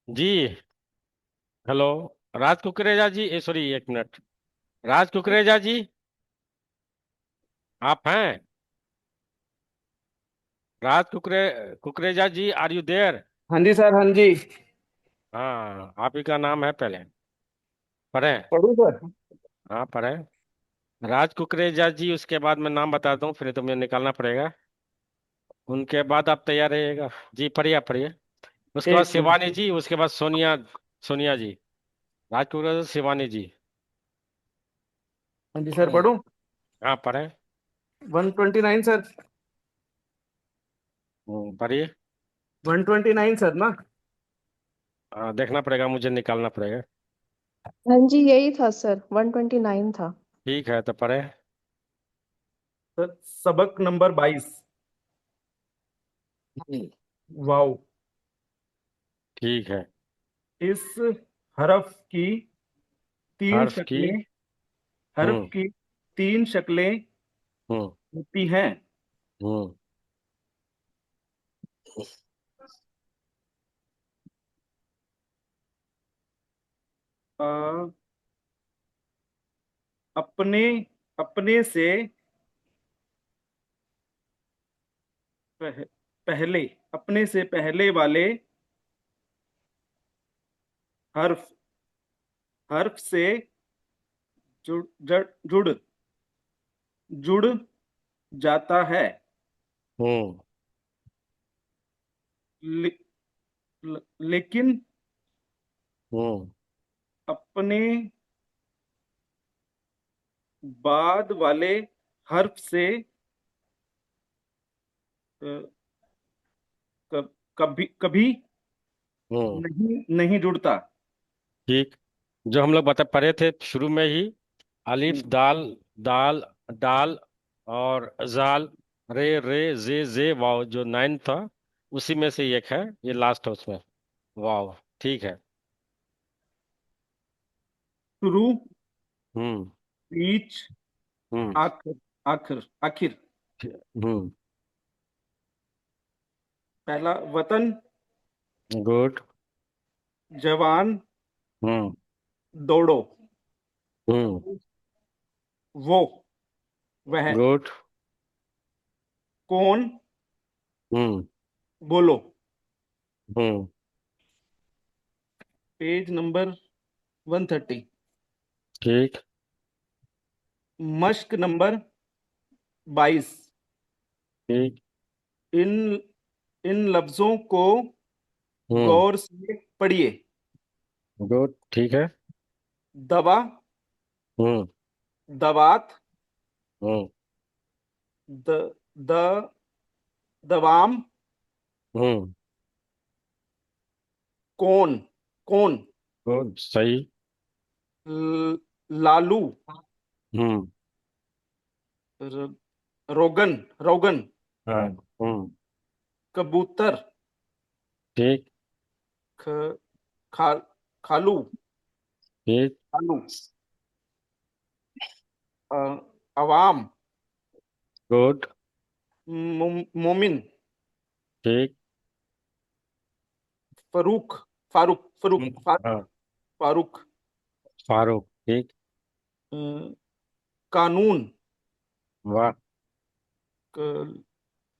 जी। Hello. राज कुकरेजा जी, sorry, एक minute. राज कुकरेजा जी, आप हैं? राज कुकरेजा जी, आर यू देयर? हाँ जी सर, हाँ जी। हाँ, आप ही का नाम है पहले। पढ़ें। पढ़ू सर? हाँ, पढ़ें। राज कुकरेजा जी, उसके बाद मैं नाम बताता हूँ, फिर तुम्हें निकालना पड़ेगा। उनके बाद आप तैयार रहिएगा। जी, पढ़िए, आप पढ़िए। उसके बाद एक मिनट। शिवानी जी, उसके बाद सोनिया। सोनिया जी। राज कुकरेजा, शिवानी जी। हाँ जी सर, पढ़ू। हाँ, पढ़ें। 129 सर। पढ़िए। 129 सर ना? देखना पड़ेगा, मुझे निकालना पड़ेगा। हाँ जी, यही था सर, 129 था। ठीक है, तो पढ़े। सर, सबक नंबर 22। वाओ। ठीक है। इस हरफ की तीन हर्फ की। शक्लें हरफ हम्म। की तीन शक्लें हम्म। होती हैं। हम्म। अ, अपने अपने से पह, पहले अपने से पहले वाले हर्फ हर्फ से जुड़ जड़ जुड़ जुड़ जाता है। हम्म। ले, लेकिन हम्म। अपने बाद वाले हर्फ से अ, कभी कभी हम्म। नहीं नहीं जुड़ता। ठीक। जो हम लोग बता पढ़े थे शुरू में ही। अलिफ, हम्म, दाल, दाल, डाल, और जाल, रे, रे, जे, वाव, जो 9 था, उसी में से एक है, ये लास्ट है उसमें। वाव। ठीक है। शुरू, हम्म। बीच, हम्म। आखिर। आखिर आखिर। हम्म। पहला वतन, गुड। जवान, हम्म। दौड़ो। हम्म। वो, वह। गुड। कौन, हम्म। बोलो। हम्म। Page number 130। ठीक। मश्क नंबर 22। ठीक। इन इन लफ्जों को हम्म। गौर से पढ़िए। गुड। ठीक है। दवा, हम्म। दवात, हम्म। द द दवाम, हम्म। कौन, कौन, गुड, सही। लालू, हम्म। र, रोगन, रोगन, हाँ। हम्म। कबूतर, ठीक। ख, खा, खालू, ठीक। खालू, अ, अवाम, गुड। मोमिन, ठीक। फरूक, फारूक, फरूक, हाँ। फारूक, फारूक। ठीक। अ, कानून, वाह। कल,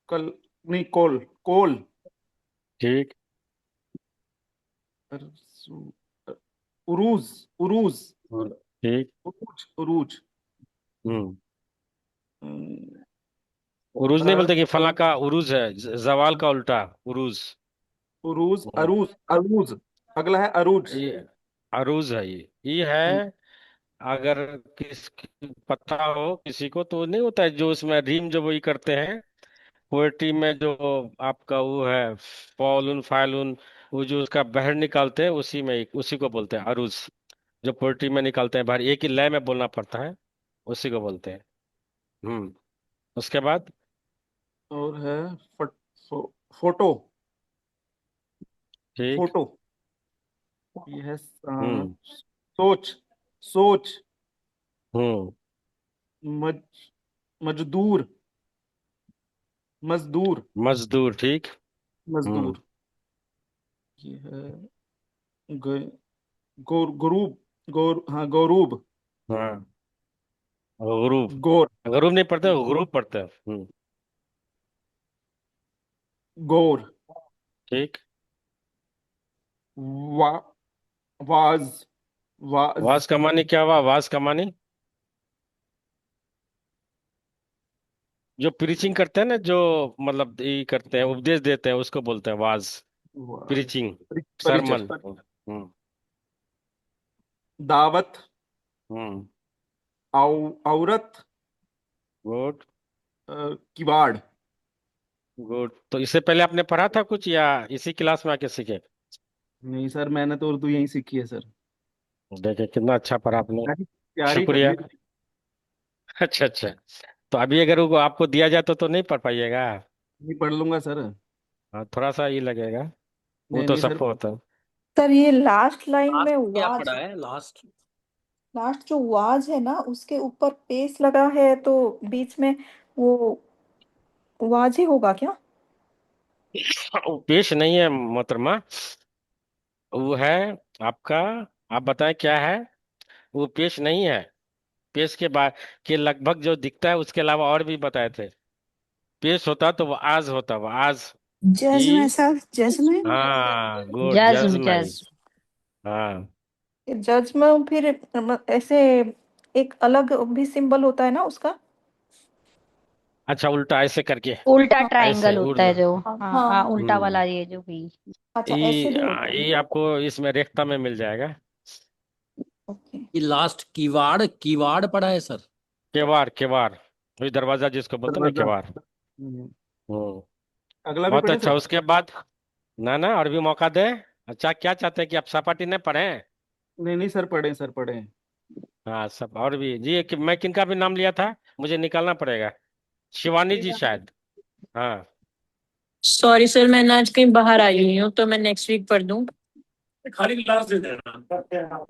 कल नहीं, कोल, कोल, ठीक। अरसू- उरूज, उरूज, ठीक। उरूज, उरूज, हम्म। अ, उरूज नहीं बोलते कि फला का उरूज है, जवाल का उल्टा। उरूज। उरूज, हम्म। अरूज, अरूज। अगला है अरूज। ये अरूज है, ये है। अगर पता हो किसी को, तो नहीं होता है जो उसमें रीम जो वही करते हैं पोएट्री में, जो आपका वो है फॉलून फायलून, वो जो उसका बहर निकालते हैं, उसी में उसी को बोलते हैं अरूज। जो पोएट्री में निकालते हैं बाहर, एक ही लय में बोलना पड़ता है, उसी को बोलते हैं। हम्म। उसके बाद। और है फोटो, ठीक। फोटो। ये है हम्म। सोच, सोच, हम्म। मज, मजदूर, मजदूर, मजदूर। ठीक। हम्म। मजदूर। ये है ग, गुरूब, हाँ गौरूब। हाँ, गुरूब। गौर, गुरूब नहीं पढ़ते, गौर, गुरूब पढ़ते हैं। गौर। ठीक। वा, वाज, वाज। वास कमानी क्या हुआ? वास कमानी जो प्रीचिंग करते हैं ना, जो मतलब ये करते हैं, उपदेश देते हैं, उसको बोलते हैं वाज। वाज, प्रीचिंग, परिचय, सरमन। हम्म। दावत, हम्म। औरत, गुड। किवाड़। गुड। तो इससे पहले आपने पढ़ा था कुछ, या इसी क्लास में आके सीखे? नहीं सर, मैंने तो उर्दू यहीं सीखी है सर। देखिए कितना अच्छा पढ़ा आपने। प्यारी, प्यारी शुक्रिया। तबीयत। अच्छा अच्छा। तो अभी अगर वो आपको दिया जाए तो नहीं पढ़ पाइएगा? नहीं पढ़ लूंगा सर। हाँ, थोड़ा सा ये लगेगा। वो नहीं तो नहीं सर। सबको होता है। सर ये लास्ट लाइन में लास्ट क्या वाज, पड़ा है लास्ट? लास्ट जो वाज है ना उसके ऊपर पेस लगा है तो बीच में वो वाज ही होगा क्या? वो पेश नहीं है मोहतरमा, वो है आपका। आप बताएं क्या है? वो पेश नहीं है। पेश के बाद के लगभग जो दिखता है उसके अलावा और भी बताए थे। पेश होता तो वो आज होता, वो आज। जज्म है ई। सर, जज्म है। हाँ, गुड, जज्म जजमई। जज्म। हाँ। जज में फिर ऐसे एक अलग भी सिंबल होता है ना उसका? अच्छा, उल्टा ऐसे करके। उल्टा हाँ ऐसे ट्रायंगल होता उर्दू। है जो। हाँ हाँ हाँ, हाँ। उल्टा हम्म। वाला ये जो भी। अच्छा ऐसे भी होता है। ये आपको इसमें रेख्ता में मिल जाएगा। ओके। ये लास्ट किवाड़, किवाड़ पड़ा है सर। केवार, केवार। वही दरवाजा जिसको बोलते हैं ना, दरवाजा। केवार। हम्म, हम्म। अगला भी बहुत पढ़े अच्छा। सर। उसके बाद ना ना, और भी मौका दे। अच्छा, क्या चाहते हैं कि आप सपाटी नहीं पढ़ें? नहीं नहीं सर, पढ़े सर, पढ़े। हाँ, सब और भी जी। कि मैं किनका भी नाम लिया था, मुझे निकालना पड़ेगा। शिवानी जी शायद। हाँ। सॉरी सर, मैं ना आज कहीं बाहर आई हुई हूँ, तो मैं नेक्स्ट वीक पढ़ दूँ। खाली क्लास दे देना।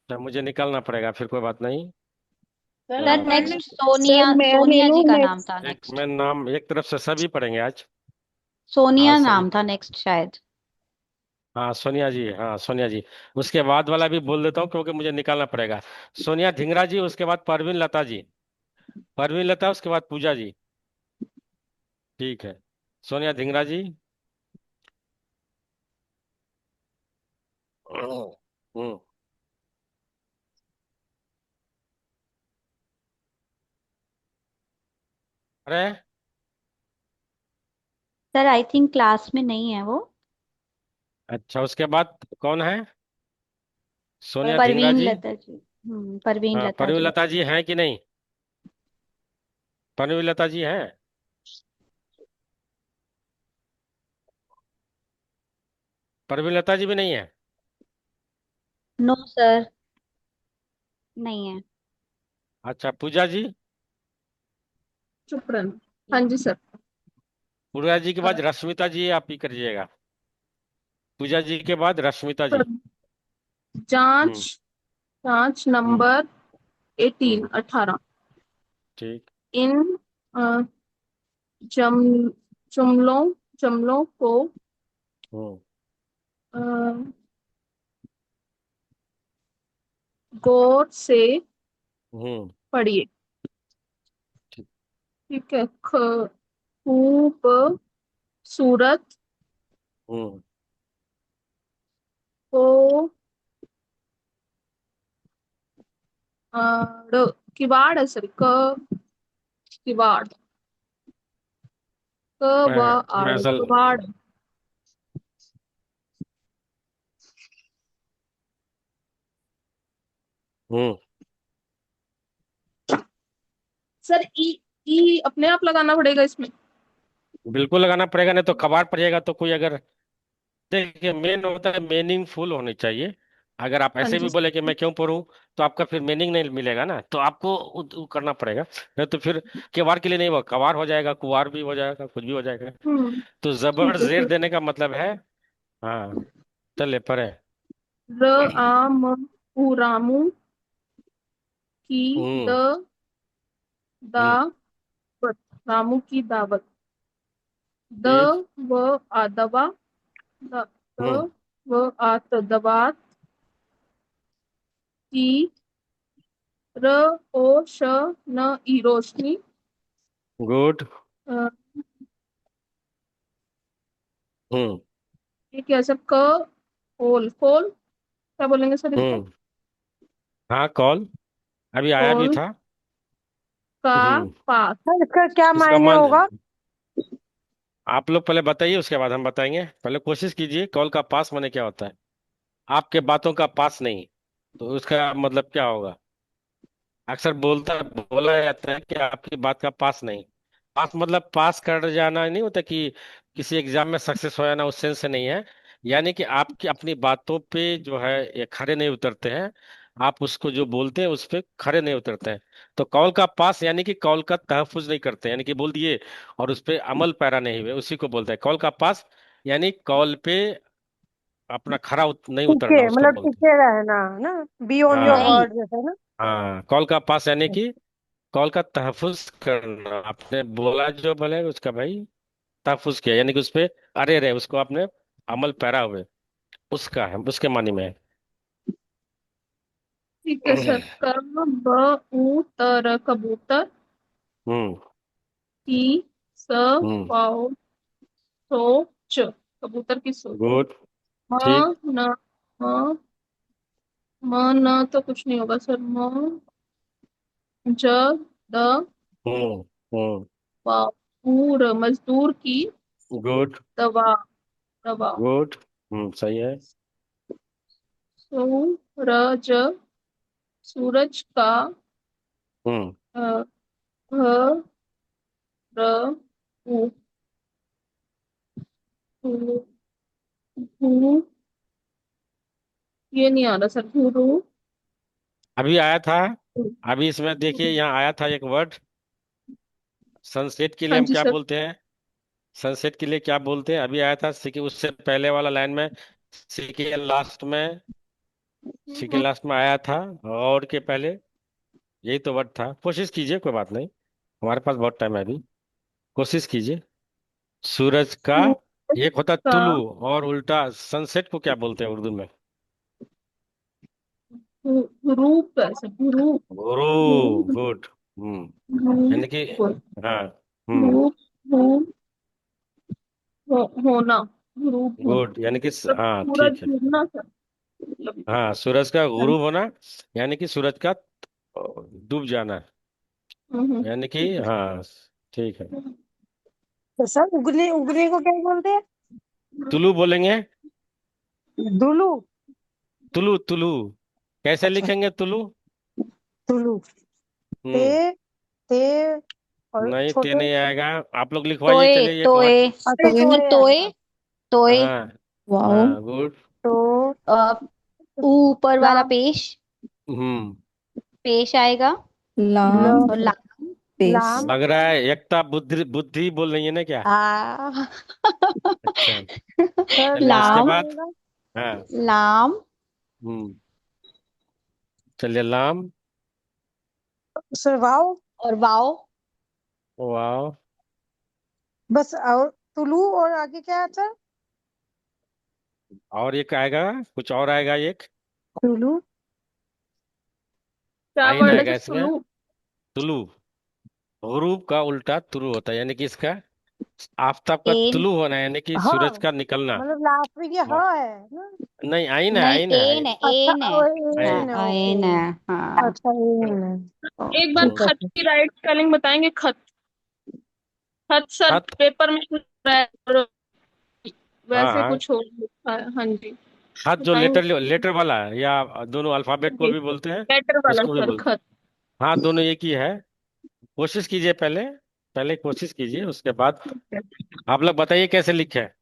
तो मुझे निकालना पड़ेगा, फिर कोई बात नहीं। सर हाँ, नेक्स्ट सर सोनिया, मैं ले सोनिया लूं जी का नाम नेक्स्ट? था एक नेक्स्ट। मैं नाम एक तरफ से सभी पढ़ेंगे आज। सोनिया आज सभी नाम था पढ़। नेक्स्ट शायद। हाँ, सोनिया जी, हाँ सोनिया जी। उसके बाद वाला भी बोल देता हूँ क्योंकि मुझे निकालना पड़ेगा। सोनिया धिंगरा जी, उसके बाद परवीन लता जी। परवीन लता, उसके बाद पूजा जी। ठीक है। सोनिया धिंगरा जी। हम्म। अरे, सर आई थिंक क्लास में नहीं है वो। अच्छा, उसके बाद कौन है? सोनिया धिंगरा परवीन जी। लता जी। परवीन हाँ, लता परवीन जी। लता जी हैं कि नहीं? परवीन लता जी हैं? परवीन लता जी भी नहीं है? नो सर, नहीं है। अच्छा, पूजा जी। चुप रहना। हाँ जी सर। पूजा जी के बाद रश्मिता जी, आप ही करिएगा। पूजा जी के बाद रश्मिता जी। जांच, हम्म। जांच हम्म। नंबर 18, हम्म। 18। ठीक। इन अ, जम जुमलों, जुमलों को हम्म। अ, गौर से हम्म। पढ़िए। ठीक। ठीक है। खूबसूरत हम्म। को किवाड़ है सर, किवाड़, मैं असल। किवाड़। हम्म। सर ई, ई अपने आप लगाना पड़ेगा इसमें? बिल्कुल लगाना पड़ेगा, नहीं तो कबाड़ पड़ेगा तो कोई अगर। देखिए, मेन होता है, मीनिंगफुल होनी चाहिए। अगर आप हाँ ऐसे जी। भी बोले कि मैं क्यों पढूं, तो आपका फिर मीनिंग नहीं मिलेगा ना, तो आपको करना पड़ेगा। नहीं तो फिर केवाड़ के लिए नहीं, वो कवार हो जाएगा, कुवार भी हो जाएगा, कुछ भी हो जाएगा। तो जबर ठीक है जेर सर। देने का मतलब है। हाँ। चले परे। र आम रामू की हम्म। हम्म। दावत, रामू की दावत। द ठीक। व आदवा, द, द हम्म। व आत दवात की र ओ श न ई रोशनी गुड। अ, हम्म। ये क्या सर क ओल कोल क्या बोलेंगे सर इसको? हम्म। हाँ, कॉल अभी आया भी कोल था। का हम्म। पास। सर इसका क्या इसका मायने मान होगा? आप लोग पहले बताइए, उसके बाद हम बताएंगे। पहले कोशिश कीजिए, कॉल का पास माने क्या होता है। आपके बातों का पास नहीं, तो उसका मतलब क्या होगा। अक्सर बोला जाता है कि आपकी बात का पास नहीं। पास मतलब पास कर जाना नहीं होता कि किसी एग्जाम में सक्सेस हो जाना, उस सेंस से नहीं है। यानी कि आपकी अपनी बातों पे जो है ये खरे नहीं उतरते हैं। आप उसको जो बोलते हैं उस पे खरे नहीं उतरते हैं। तो कौल का पास यानी कि कौल का तहफ्फुज नहीं करते, यानी कि बोल दिए और उस पे अमल पैरा नहीं हुए, उसी को बोलते हैं कौल का पास। यानी कौल पे अपना नहीं टिके उतरना, उसको मतलब बोलते टिके रहना ना, बी ऑन योर हैं। नहीं। वर्ड जैसे ना। हाँ, कॉल का पास यानी कि कॉल का तहफुज करना। आपने बोला जो भले उसका भाई तहफुज किया, यानी कि उस पे अरे रहे, उसको आपने अमल पैरा हुए, उसका है, उसके मानी में है। ठीक है सर। क ब उ त र कबूतर हम्म। की स हम्म। वाओ सोच कबूतर की सोच। गुड। म ठीक। न म म न तो कुछ नहीं होगा सर। म ज द हम्म। हम्म। वाऊर मजदूर की गुड। दवा दवा। गुड। सही है। सूरज सूरज का हम्म। अ, घ र उ घु- घु- ये नहीं आ रहा सर। घुरु। अभी आया था। अभी इसमें देखिए, यहाँ आया था एक वर्ड। सनसेट के लिए हाँ हम जी क्या सर। बोलते हैं। सनसेट के लिए क्या बोलते हैं, अभी आया था। सी के उससे पहले वाला लाइन में, सी के लास्ट में, सी के लास्ट में आया था। और के पहले यही तो वर्ड था। कोशिश कीजिए, कोई बात नहीं, हमारे पास बहुत टाइम है अभी। कोशिश कीजिए। सूरज का एक होता का तुलु, और उल्टा सनसेट को क्या बोलते हैं उर्दू में। ग्रुप है सर। ग्रुप गुरु। गुड। हम्म। यानी कि ग्रुप हाँ। हम्म। ग्रुप होना। ग्रुप होना गुड, यानी कि मतलब हाँ, सूरज ठीक है। घूमना सर मतलब। हाँ, सूरज का हाँ गुरु होना, यानी कि सूरज का डूब जाना, यानी कि हाँ, ठीक है। तो सर उगने उगने को क्या बोलते हैं? तुलु बोलेंगे। दुलू। तुलु तुलु। कैसे अच्छा, लिखेंगे तुलु। तुलू। ते हम्म। ते और नहीं, ते छोटे। नहीं आएगा। आप लोग लिखवाइए, तोए चलिए एक तोए वर्ड। अच्छा, इंग्लिश में तोए तोए। आएगा। तोए। हाँ। वाओ। हाँ, गुड। तो अ, ऊपर वाला लाम पेश। हम्म। पेश आएगा। ल लाम और लाम। पेश। लाम लग रहा है एकता बुद्धि बुद्धि बोल रही है ना क्या। आ अच्छा, सर चलिए उसके लाम लाम। बाद। आएगा। हाँ। लाम। हम्म। चलिए लाम। सर वाव। और वाओ। वाह। बस और तुलू और आगे क्या है सर? और एक आएगा, कुछ और आएगा एक। तुलू। क्या आइन वर्ड है आएगा सर? इसमें। तुलु। तुलु। गुरूब का उल्टा तुलु होता है, यानी कि इसका आफताब का एन। तुलु होना, यानी कि हाँ सूरज का निकलना। मतलब लास्ट में ये हाँ। हाँ है ना। नहीं, आइन है, नहीं आइन है, एन है अच्छा एन है। हाँ एन है, ओके। एन है। हाँ। अच्छा एन है। एक बार ठीक है हम्म। खत सर। की राइट स्पेलिंग बताएंगे? खत। खत सर खत। पेपर में कुछ और हाँ वैसे हाँ। कुछ हो। हाँ हाँ जी। खत जो बताएंगे? लेटर वाला है, या दोनों अल्फाबेट को जी भी बोलते हैं, लेटर वाला उसको भी सर बोलते खत। हैं। हाँ, दोनों एक ही है। कोशिश कीजिए पहले। पहले कोशिश कीजिए, उसके बाद आप लोग बताइए कैसे लिखे हैं।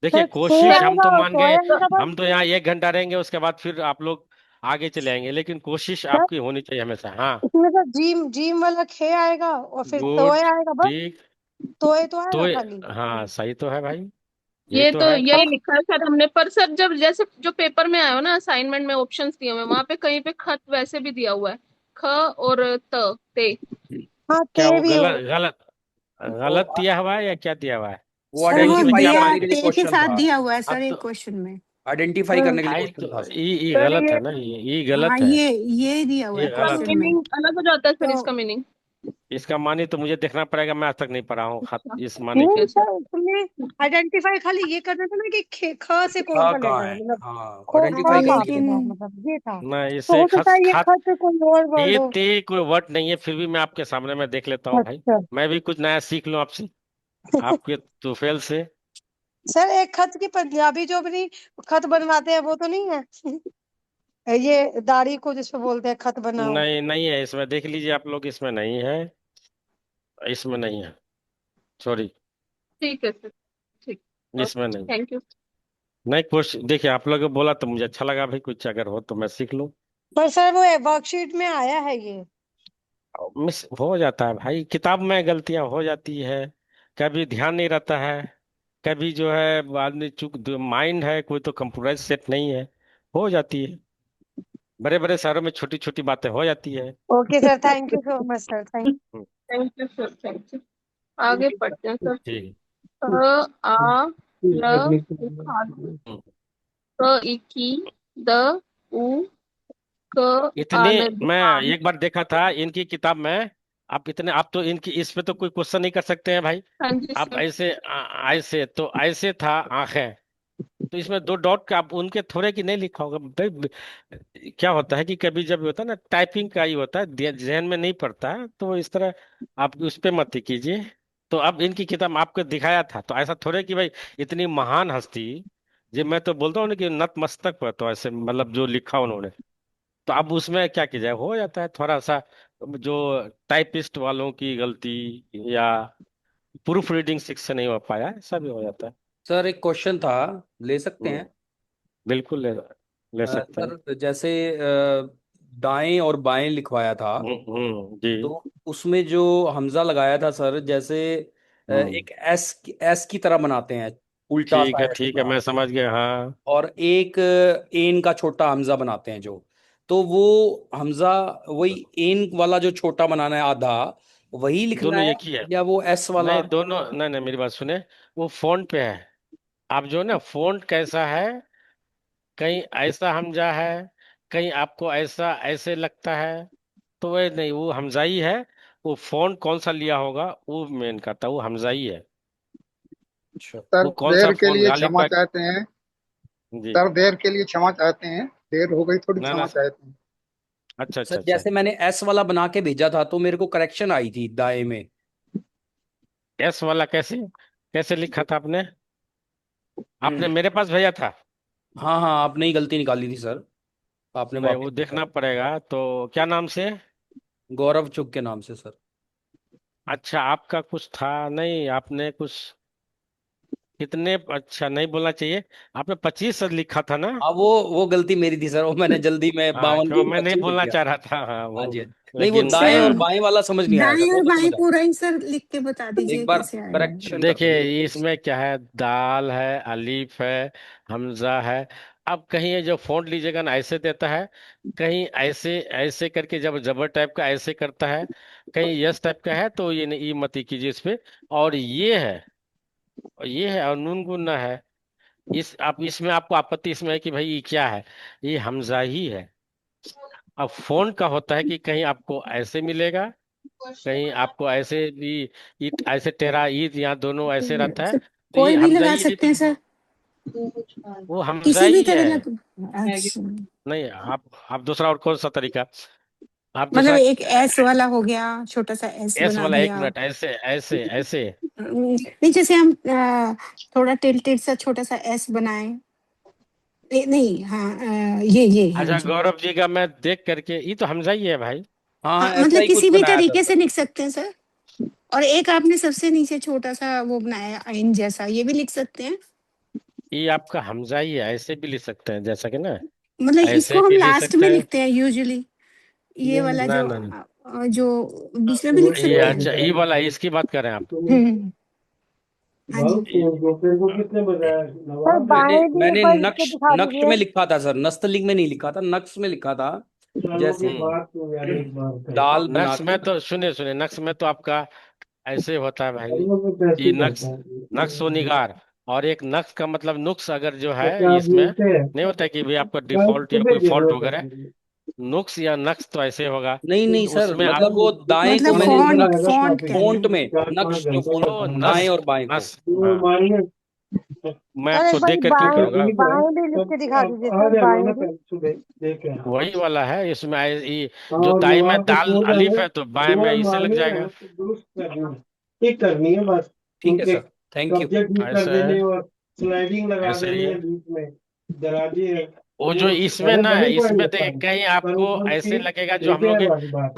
देखिए, सर थे कोशिश हम आएगा तो और मान टोए गए। आएगा बस। हम तो यहाँ 1 घंटा रहेंगे, उसके बाद फिर आप लोग आगे चले आएंगे, लेकिन कोशिश सर आपकी होनी चाहिए हमेशा। हाँ। इसमें तो जीम जीम वाला खे आएगा और फिर तोए गुड। आएगा बस। ठीक। तोए तो तो आएगा खाली। हाँ, सही तो है भाई, यही ये तो तो है यही खत। लिखा है सर हमने। पर सर जब जैसे जो पेपर में आया हो ना असाइनमेंट में ऑप्शंस दिए हुए हैं, वहां पे कहीं पे खत वैसे भी दिया हुआ है। ख और ते। हाँ क्या ते वो भी हो। गलत गलत वो गलत दिया हुआ है या क्या दिया हुआ है। वो सर यानी कि वो इसमें आइडेंटिफाई क्या दिया मान। करने के लिए ते के क्वेश्चन साथ था। दिया हुआ है हाँ सर एक तो क्वेश्चन में। आइडेंटिफाई करने के लिए भाई क्वेश्चन तो था। ये सर गलत ये, है ना, ये हाँ गलत है, ये दिया हुआ ये है इसका गलत क्वेश्चन है। में। मीनिंग अलग हो जाता है फिर, तो इसका मीनिंग। इसका मानी तो मुझे देखना पड़ेगा, मैं आज तक नहीं पढ़ा हूँ इस मानी ठीक को। है नहीं सर। सर, तुमने आइडेंटिफाई खाली ये करना था ना कि ख से कौन हाँ सा कहाँ लेटर है, है, मतलब हाँ खो ख आइडेंटिफाई करने के लिए। लेकिन लेकिन मतलब ये था। ना तो इसे हो सकता खस है ये खत ख से कोई और ये वर्ड हो। ते कोई वर्ड नहीं है, फिर भी मैं आपके सामने मैं देख लेता हूँ भाई। अच्छा। मैं भी कुछ नया सीख लूँ आपसे, आपके तुफेल से। सर एक खत की पंजाबी जो भी खत बनवाते हैं वो तो नहीं है, ये दाढ़ी को जिसपे बोलते हैं खत बनाओ। नहीं नहीं है इसमें, देख लीजिए आप लोग, इसमें नहीं है, इसमें नहीं है, सॉरी, ठीक है सर। ठीक। इसमें ओके, नहीं। Thank you. नहीं कुछ देखिए, आप लोग बोला तो मुझे अच्छा लगा भाई, कुछ अगर हो तो मैं सीख लूँ। पर सर वो वर्कशीट में आया है ये। मिस हो जाता है भाई, किताब में गलतियां हो जाती है, कभी ध्यान नहीं रहता है, कभी जो है आदमी चूक, माइंड है कोई तो कंप्यूटराइज सेट नहीं है, हो जाती है, बड़े बड़े शहरों में छोटी छोटी बातें हो जाती है। Okay sir, thank you so much sir, thank hmm, thank you sir, thank you. आगे पढ़ते हैं सर। ठीक आ ल उखाड़, है। इकी, द उ क इतने आनदी मैं आन। एक बार देखा था इनकी किताब में, आप इतने, आप तो इनकी इस पे तो कोई क्वेश्चन नहीं कर सकते हैं भाई। हाँ जी आप सर। ऐसे ऐसे तो ऐसे था आंखें, तो इसमें दो डॉट का आप उनके थोड़े की नहीं लिखा होगा भाई। क्या होता है कि कभी जब होता है ना, टाइपिंग का ही होता है, जहन में नहीं पड़ता है, तो इस तरह आप उस पे मत ही कीजिए। तो अब इनकी किताब आपको दिखाया था, तो ऐसा थोड़े कि भाई इतनी महान हस्ती, जी मैं तो बोलता हूँ ना कि नतमस्तक पर, तो ऐसे मतलब जो लिखा उन्होंने, तो अब उसमें क्या किया जाए, हो जाता है थोड़ा सा, जो टाइपिस्ट वालों की गलती, या प्रूफ रीडिंग ठीक से नहीं हो पाया, ऐसा भी हो जाता है। सर एक क्वेश्चन था, ले सकते हम्म, हैं? बिल्कुल ले सकते हैं। सर जैसे दाएं और बाएं लिखवाया था, जी। तो उसमें जो हमजा लगाया था सर, जैसे हम्म, एक एस की तरह बनाते हैं, उल्टा सा है ठीक है, टुकड़ा, मैं समझ गया, हाँ। और एक एन का छोटा हमजा बनाते हैं जो, तो वो हमजा, वही एन वाला जो छोटा बनाना है आधा, वही लिखना दोनों है, एक ही है। या वो एस वाला? नहीं दोनों, नहीं नहीं मेरी बात सुने, वो फोन पे है। आप जो ना फोन कैसा है, कहीं ऐसा हमजा है, कहीं आपको ऐसा ऐसे लगता है, तो वह नहीं, वो हमजाई है। वो फोन कौन सा लिया होगा वो मेन करता, वो हमजाई है। अच्छा। वो सर कौन सा देर के फोन, लिए गालिब क्षमा का। चाहते हैं। जी। सर देर के लिए क्षमा चाहते हैं, देर हो गई थोड़ी, ना ना, क्षमा चाहते हैं। अच्छा सर अच्छा अच्छा। जैसे मैंने एस वाला बना के भेजा था, तो मेरे को करेक्शन आई थी दाएं में। एस वाला कैसे, कैसे लिखा था आपने, हम्म। आपने मेरे पास भेजा था? हाँ हाँ, आपने ही गलती निकाली थी सर, आपने नहीं वापस वो भेजा। देखना पड़ेगा, तो क्या नाम से? गौरव चुग के नाम से सर। अच्छा, आपका कुछ था नहीं, आपने कुछ, कितने, अच्छा नहीं बोलना चाहिए, आपने 25 लिखा था ना? हाँ, वो गलती मेरी थी सर, वो मैंने जल्दी में हाँ 52 क्यों, को मैं नहीं 25 लिख बोलना दिया। चाह रहा था, हाँ हाँ वो, जी। नहीं, वो लेकिन दाएं और सर बाएं वाला समझ नहीं आया सर, दाएं वो और तो बाएं समझ आ पूरा ही सर लिख के बता गया। एक दीजिए बार कैसे आएगा। करेक्शन कर देखिए दीजिए। इसमें क्या है, दाल है, अलीफ है, हमजा है। अब कहीं ये जो फॉन्ट लीजिएगा ना ऐसे देता है, कहीं ऐसे ऐसे करके जब जबर टाइप का ऐसे करता है, कहीं यस टाइप का है, तो ये नहीं, ये मत ही कीजिए इस पे। और ये है, और ये है, और नून गुन्ना है। इस आप इसमें आपको आपत्ति इसमें है कि भाई ये क्या है, ये हमजा ही है। अब फोन का होता है कि कहीं आपको ऐसे मिलेगा, कहीं आपको ऐसे भी, ईट ऐसे टेढ़ा, ईद यहाँ दोनों ऐसे रहता है, सर तो ये कोई भी हमजा लगा ही है, सकते हैं सर, वो हमजा किसी भी ही तरह है। लग। अच्छा, नहीं आप दूसरा और कौन सा तरीका, आप मतलब दूसरा, एक एस वाला हो गया, छोटा सा एस एस बना वाला, एक दिया। मिनट, ऐसे ऐसे ऐसे। नहीं जैसे हम थोड़ा टिल्टेड सा छोटा सा एस बनाए। नहीं हाँ, ये हाँ अच्छा जी। गौरव जी का मैं देख करके, ये तो हमजा ही है भाई। हाँ हाँ, हाँ ऐसा मतलब ही कुछ किसी भी बनाया था तरीके से सर। लिख सकते हैं सर। और एक आपने सबसे नीचे छोटा सा वो बनाया आइन जैसा, ये भी लिख सकते हैं। ये आपका हमजा ही है, ऐसे भी लिख सकते हैं जैसा कि ना, मतलब ऐसे इसको हम भी लिख लास्ट सकते में हैं। लिखते हैं यूजुअली, ये वाला ना जो ना ना, जो बीच में भी लिख ये सकते हैं। अच्छा, ये वाला, इसकी बात कर रहे हैं आप? हाँ जी। सर मैंने बाएं भी एक मैंने बार लिख के नक्श दिखा नक्श दीजिए। में लिखा था सर, नस्तलिग में नहीं लिखा था, नक्श में लिखा था। जैसे दाल बना नक्श के। में तो सुनिए सुनिए, नक्श में तो आपका ऐसे होता है भाई, ये नक्श, नक्श व निगार, और एक नक्श का मतलब नुक्स अगर जो है इसमें नहीं होता है कि भाई आपका डिफॉल्ट या कोई फॉल्ट वगैरह है, नुक्स या नक्श तो ऐसे होगा। नहीं नहीं तो सर, उसमें आप मतलब वो दाएं को मतलब मैंने फॉन्ट फॉन्ट कह रहे फॉन्ट हैं। में नक्श जो फॉन्ट तो दाएं नस और बाएं को। नस हाँ, मैं सर आपको एक बार देख करके बाएं करूंगा। बाएं भी लिख के दिखा दीजिए सर, बाएं भी। वही वाला है इसमें जो दाई में दाल अलीफ है तो बाएं में इसे लग जाएगा। ठीक है सर, थैंक यू। ऐसा है, ऐसे ही है। वो जो इसमें ना है, इसमें कहीं आपको ऐसे लगेगा जो हम लोग के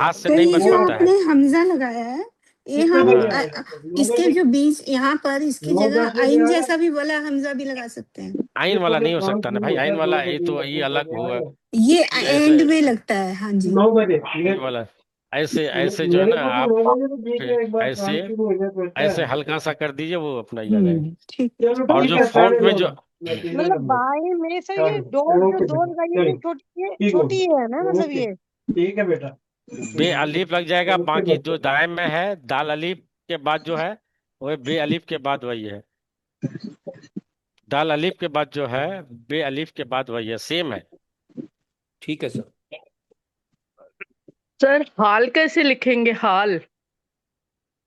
हाथ से तो नहीं ये बच जो पाता है। आपने हमजा लगाया है, ये हम हाँ इसके जो बीच यहाँ पर इसकी जगह आइन जैसा भी बोला हमजा भी लगा सकते हैं। आइन वाला नहीं हो सकता ना भाई, आइन वाला ये तो ये अलग हुआ। ये ऐसे एंड में लगता है, हाँ जी। ये वाला ऐसे ऐसे जो है ना आप ऐसे ऐसे हल्का सा कर दीजिए, वो अपना ही आ जाएगा। ठीक। और जो फॉन्ट में जो मतलब बाएं में सर ये डॉट जो दो लगाइए, ये छोटी है ना, मतलब ये। बे अलीफ लग जाएगा, बाकी जो दाएं में है दाल अलीफ के बाद जो है वो बे अलीफ के बाद वही है। दाल अलीफ के बाद जो है बे अलीफ के बाद वही है, सेम है। ठीक है सर। सर हाल कैसे लिखेंगे? हाल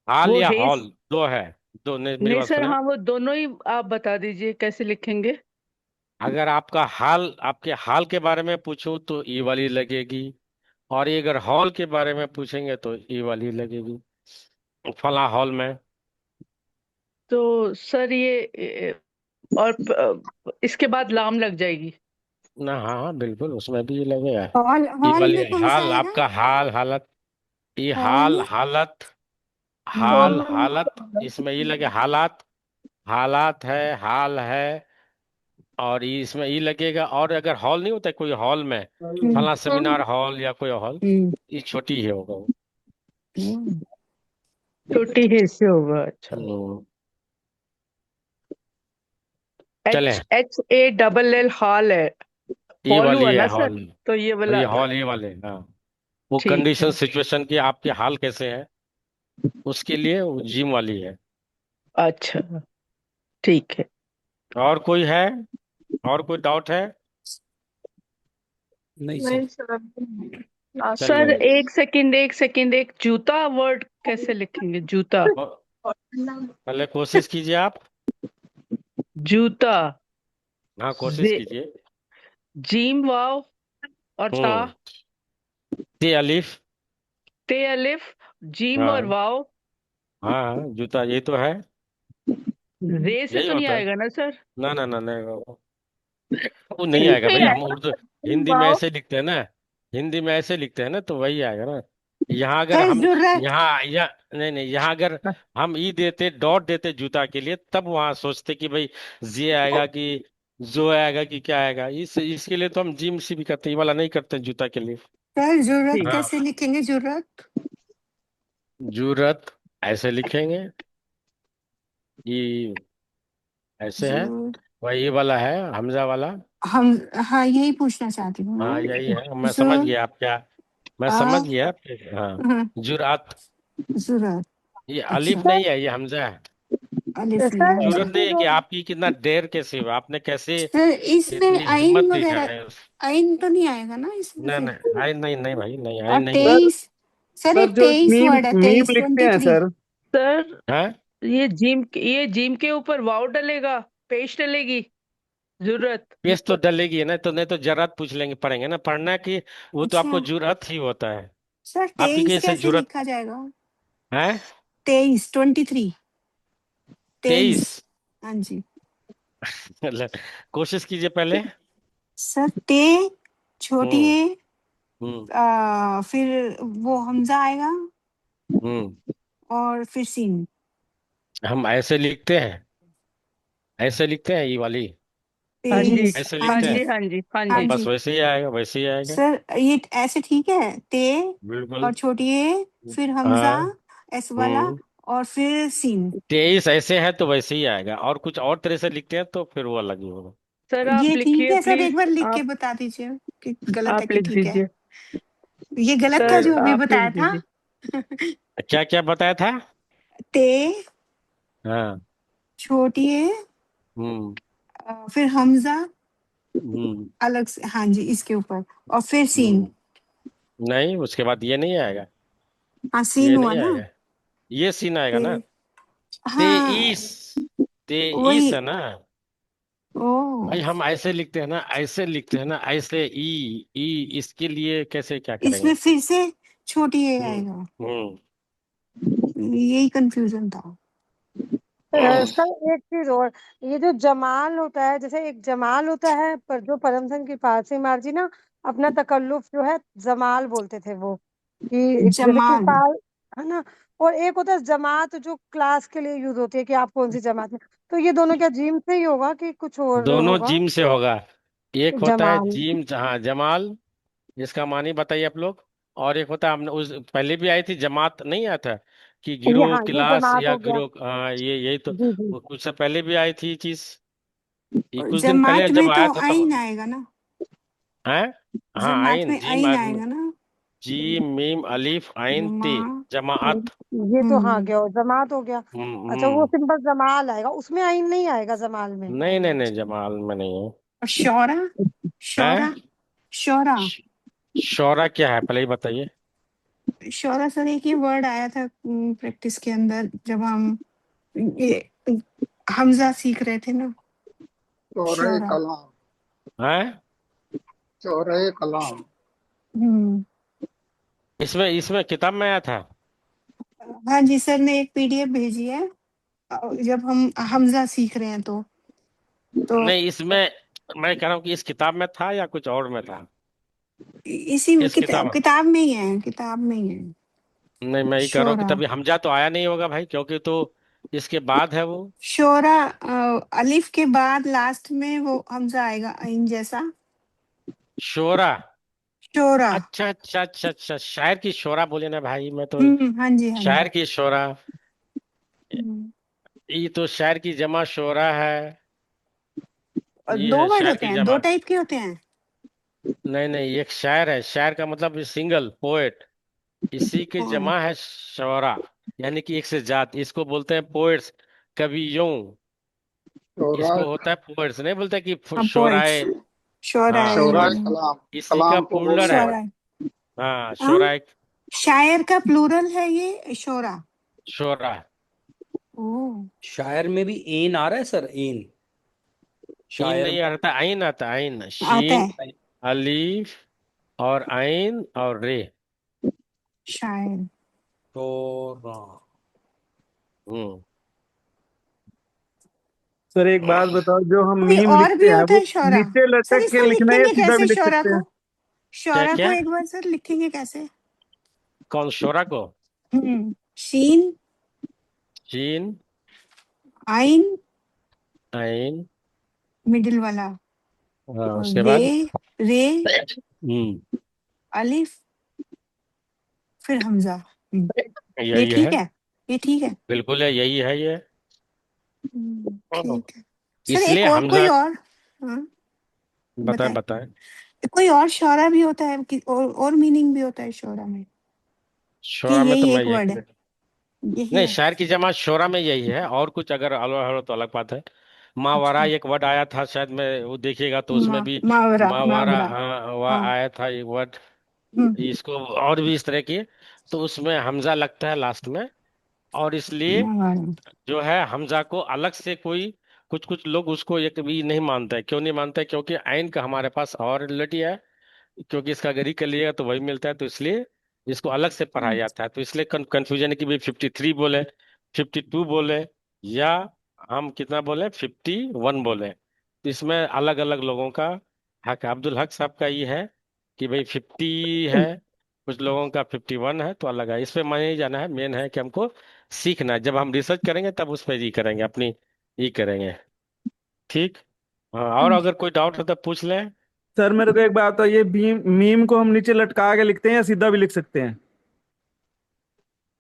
हाल वो या हेस हॉल दो है, दो ने मेरी नहीं बात सर, सुने। हाँ वो दोनों ही आप बता दीजिए कैसे लिखेंगे। अगर आपका हाल आपके हाल के बारे में पूछूं तो ई वाली लगेगी, और ये अगर हॉल के बारे में पूछेंगे तो ई वाली लगेगी, फला हॉल में। तो सर और इसके बाद लाम लग जाएगी। ना हाँ हाँ बिल्कुल, उसमें भी ये लगेगा। हॉल ये हॉल वाली में कौन सा हाल, आएगा? आपका हाल हालत, ये हॉल हाल में हालत, हम्म, हाल हालत, इसमें ये लगे हालात, हालात है, हाल है, और ये इसमें ये लगेगा। और अगर हॉल नहीं होता कोई हॉल में, फला सेमिनार हॉल या कोई हॉल, हम्म, ये छोटी ही होगा वो। हम्म। छोटी हिस्से होगा, अच्छा। हम्म, चलें। HALL हाल है, ये हॉल वाली हुआ है ना सर? हॉल, तो ये और ये वाला हॉल ये वाले हाँ। वो ठीक कंडीशन है। सिचुएशन की आपके हाल कैसे है, उसके लिए वो जिम वाली है। अच्छा ठीक है। और कोई है, और कोई डाउट है? नहीं सर। नहीं सर, सर चलिए। एक सेकंड, एक जूता वर्ड कैसे लिखेंगे? जूता, पहले कोशिश कीजिए आप। जूता। हाँ कोशिश जे कीजिए। जीम वाव और ता, हम्म, ते अलीफ। ते अलिफ, जीम और हाँ वाव। हाँ हाँ, जूता यही तो है, रे से यही तो नहीं होता है। आएगा ना सर? ना ना ना नहीं, वो नहीं ठीक आएगा है। भाई, हम उर्दू हिंदी में वाओ। ऐसे लिखते हैं ना, हिंदी में ऐसे लिखते हैं ना तो वही आएगा ना। यहाँ अगर सर हम जुर्रत। यहाँ नहीं नहीं, यहाँ अगर हम ई देते डॉट देते जूता के लिए, तब वहां सोचते कि भाई जे आएगा कि जो आएगा कि क्या आएगा, इसके लिए तो हम जिम सी भी करते हैं, ये वाला नहीं करते हैं जूता के लिए। सर जुर्रत ठीक। हाँ, कैसे लिखेंगे? जुर्रत जरूरत ऐसे लिखेंगे, ये ऐसे है, जुर वही वाला है हमजा वाला। हम हाँ यही पूछना चाहती हूँ हाँ मैं। यही है, मैं समझ जुर गया आप क्या, मैं आ समझ गया हाँ। हाँ, जुरात, जुर्रत। ये अलीफ अच्छा, नहीं है, ये हमजा है। अलिफ नहीं सर हमजा। जरूरत नहीं इसमें है जो कि आपकी कितना देर कैसे हुआ, आपने कैसे सर इसमें इतनी हिम्मत आइन दिखा वगैरह, है। आइन तो नहीं आएगा ना इसमें नहीं फिर? नहीं आई नहीं नहीं भाई, नहीं आई और नहीं है। सर 23, सर ये सर जो 23 मीम वर्ड है, मीम 23 लिखते हैं 23। सर। सर हाँ ये जिम के ऊपर वाव डलेगा, पेश डलेगी जरूरत। पेश तो डलेगी ना, तो नहीं तो जरूरत पूछ लेंगे, पढ़ेंगे ना, पढ़ना कि वो तो अच्छा आपको जुरत ही होता है। सर आपकी 23 कैसे कैसे जुरत लिखा जाएगा? है? 23 23। 23। हाँ जी। कोशिश कीजिए पहले। सर ते छोटी हम्म ए, हम्म फिर वो हमजा आएगा हम्म और फिर सीन। हम ऐसे लिखते हैं, ऐसे लिखते हैं ये वाली, हाँ जी, 23, ऐसे हाँ हाँ लिखते जी, जी, हैं। हाँ जी, हाँ हाँ हाँ जी। बस जी। वैसे ही आएगा, वैसे ही आएगा। सर ये ऐसे ठीक है? ते बिल्कुल। और छोटी ए, फिर हमजा, हाँ एस वाला, हम्म, और फिर सीन। 23 ऐसे है तो वैसे ही आएगा, और कुछ और तरह से लिखते हैं तो फिर वो अलग ही होगा। सर ये आप ठीक लिखिए है सर, प्लीज। एक बार लिख के आप बता दीजिए कि गलत है आप कि लिख ठीक है। दीजिए। ये गलत था सर जो अभी आप लिख बताया था। दीजिए। क्या क्या बताया था? ते हाँ छोटी ए, हम्म। फिर हमजा हम्म। अलग से, हाँ जी, इसके ऊपर, और फिर सीन। हम्म। नहीं, उसके बाद ये नहीं आएगा। हाँ, सीन ये हुआ नहीं ना। आएगा। ये सीन आएगा ना। फिर तेईस। हाँ, तेईस वही। है ना। ओ, भाई हम ऐसे लिखते हैं ना, ऐसे लिखते हैं ना, ऐसे ई। ई इसके लिए कैसे क्या करेंगे। इसमें फिर से छोटी ए हम्म। आएगा। हम्म। यही कंफ्यूजन था। सर एक चीज और, ये जो जमाल होता है, जैसे एक जमाल होता है, पर जो परमसन की पारसी मार्जी ना अपना तकल्लुफ जो है जमाल बोलते थे वो, कि जैसे जमाल। कृपाल, है ना। और एक होता है जमात जो क्लास के लिए यूज होती है कि आप कौन सी जमात में। तो ये दोनों क्या जिम से ही होगा कि कुछ और दोनों होगा? जिम से होगा। एक होता है जमाल। जिम, हाँ, जमाल। इसका मानी बताइए आप लोग। और एक होता है, हमने उस पहले भी आई थी जमात, नहीं आया था कि ये गिरोह हाँ, ये क्लास जमात या हो गया। गिरोह, हाँ, ये यही तो। जी जी। वो कुछ से पहले भी आई थी ये चीज। ये और कुछ दिन पहले जमात जब में आया तो था आइन तब। आएगा ना। है। हाँ, जमात आइन, में जीम आइन आएगा ना। जीम मीम अलीफ आइन जमा। ते। जमाअत। ये तो हाँ हम्म। गया, जमात हो गया। हम्म। अच्छा, वो सिंपल जमाल आएगा, उसमें आइन नहीं आएगा जमाल में। नहीं नहीं नहीं, जमाल में नहीं और शौरा। है। शौरा। हैं? शौरा। शौरा क्या है, पहले ही बताइए। शौरा सर एक ही वर्ड आया था प्रैक्टिस के अंदर, जब हम ये हमजा सीख रहे थे ना। चौराहे शौरा। कलाम। हैं? चौराहे कलाम। हम्म। इसमें इसमें किताब में आया था। हाँ जी, सर ने एक पीडीएफ भेजी है, जब हम हमजा सीख रहे हैं तो नहीं, इसमें मैं कह रहा हूँ कि इस किताब में था या कुछ और में था। इसी में इस किताब। किताब में ही है, किताब में ही है। नहीं, मैं ये कह रहा हूँ कि शोरा। तभी हमजा तो आया नहीं होगा भाई, क्योंकि तो इसके बाद है वो। शोरा, अलिफ के बाद लास्ट में वो हमजा आएगा, इन जैसा। शोरा। शोरा। अच्छा अच्छा अच्छा अच्छा, शायर की शोरा बोले ना भाई, मैं तो। हाँ जी, हाँ जी। शायर की शोरा। हम्म। ये तो शायर की जमा शोरा है। और ये दो है वर्ड शायर होते की हैं, दो जमा। टाइप के होते हैं। नहीं नहीं, एक शायर है, शायर का मतलब सिंगल पोएट। इसी की पोएट। जमा है शोरा। यानी कि एक से जात, इसको बोलते हैं पोएट्स। कवियों। चौराहे इसको होता है पोएट्स, नहीं बोलते कि हाँ, पोएट्स। शोराए। शोरा हाँ, है। चौराहे कलाम। इसी का कलाम को प्लूरल बोलते है। हैं। शोरा है। हाँ, हाँ, शोराए। शायर का प्लूरल है ये शोरा। शोरा। ओ। शायर में भी एन आ रहा है सर, एन। इन शायर नहीं में आता, आइन आता, आइन, आता शीन, है। अलीफ, और आइन और रे। शायर। शोरा। हम्म। सर एक बात बताओ, जो हम कोई मीम और भी लिखते हैं होता वो है शोरा? नीचे सर लटक के इसको लिखना है या लिखेंगे सीधा भी कैसे लिख शोरा सकते हैं? को? क्या शोरा को क्या। एक बार सर लिखेंगे कैसे? कौन शोरा को। शीन। शीन। आइन। आइन। मिडिल वाला। हाँ, और उसके रे। बाद। रे। हम्म। अलिफ। फिर हमजा। ये यही ठीक है। है। ये ठीक है। बिल्कुल है, यही है ये। ठीक है। सर एक इसलिए और, कोई हमजा। और? हाँ, बताएं बताए। बताएं। कोई और शौरा भी होता है कि और मीनिंग भी होता है शौरा में, कि शोरा में तो यही मैं एक वर्ड यही। है? यही नहीं, है। शायर की जमा शोरा में यही है, और कुछ अगर अलग हो तो अलग बात है। मावरा अच्छा। एक वर्ड आया था शायद, में वो देखिएगा तो उसमें भी। मावरा, मावरा, मावरा। हाँ, वह हाँ। आया था एक वर्ड। हम्म। इसको और भी इस तरह की। तो उसमें हमजा लगता है लास्ट में। और इसलिए मावरा। जो है हमजा को अलग से कोई। कुछ कुछ लोग उसको एक भी नहीं मानते हैं, क्यों नहीं मानते, क्योंकि आइन का हमारे पास और रिलेटिव है। क्योंकि इसका अगर कर लिएगा तो वही मिलता है, तो इसलिए इसको अलग से पढ़ाया जाता है, तो इसलिए कंफ्यूजन है कि भाई 53 बोले, 52 बोले, या हम कितना बोले, 51 बोले, तो इसमें अलग अलग लोगों का हक है। अब्दुल हक साहब का ये है कि भाई 50 है। कुछ लोगों का 51 है, तो अलग है, इस पे माने नहीं जाना है, मेन है कि हमको सीखना है, जब हम रिसर्च करेंगे तब उस पर ये करेंगे अपनी। ये करेंगे। ठीक। हाँ, और अगर कोई डाउट है तो पूछ लें। सर मेरे को एक बात बताओ, ये भीम मीम को हम नीचे लटका के लिखते हैं या सीधा भी लिख सकते हैं?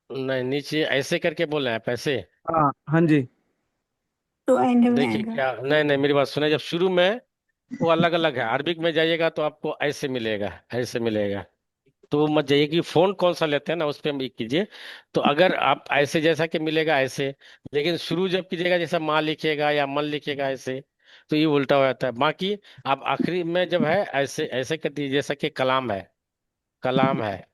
नहीं, नीचे ऐसे करके बोल रहे हैं, आप ऐसे। हाँ हाँ जी। तो एंड में देखिए आएगा। क्या, नहीं नहीं, मेरी बात सुने, जब शुरू में वो अलग अलग है, अरबिक में जाइएगा तो आपको ऐसे मिलेगा, ऐसे मिलेगा। तो मत जाइए कि फोन कौन सा लेते हैं ना, उस पर क्लिक कीजिए। तो अगर आप ऐसे जैसा कि मिलेगा ऐसे, लेकिन शुरू जब कीजिएगा जैसा माँ लिखेगा या मन लिखेगा ऐसे, तो ये उल्टा हो जाता है। बाकी आप आखिरी में जब है ऐसे ऐसे कर दीजिए, जैसा कि कलाम है, कलाम है,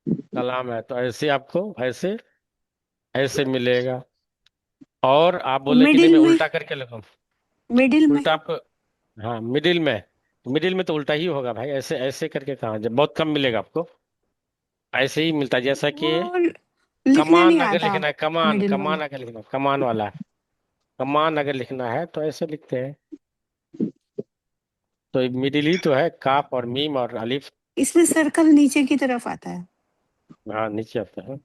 कलाम है, तो ऐसे आपको ऐसे ऐसे मिलेगा। और आप बोले कि नहीं मिडिल मैं में, उल्टा करके लिखूं, मिडिल में। उल्टा आपको, हाँ मिडिल में, मिडिल में तो उल्टा ही होगा भाई, ऐसे ऐसे करके कहाँ, जब बहुत कम मिलेगा आपको, ऐसे ही मिलता है जैसा कि वो लिखने नहीं कमान अगर आता लिखना है, कमान मिडिल कमान वाला। अगर लिखना है, कमान वाला, कमान अगर लिखना है तो ऐसे लिखते हैं। तो मिडिल ही तो है, काफ और मीम और अलिफ। इसमें सर्कल नीचे की तरफ आता है, हाँ नीचे आता है।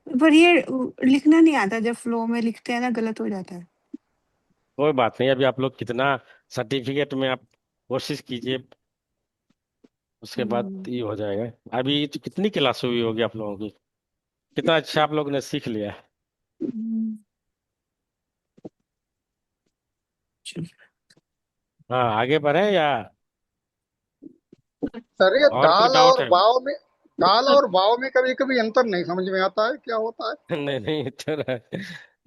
पर ये लिखना नहीं आता, जब फ्लो में लिखते हैं ना गलत हो जाता है। कोई बात नहीं, अभी आप लोग कितना सर्टिफिकेट में आप कोशिश कीजिए, उसके बाद हम्म। ये हो जाएगा। अभी तो कितनी क्लास हुई होगी आप लोगों की, कितना अच्छा आप लोग ने सीख लिया है। हम्म। चल। हाँ आगे बढ़े या सर ये और कोई डाउट है? दाल और वाव में कभी कभी अंतर नहीं समझ में आता है, क्या होता है? नहीं नहीं चलो,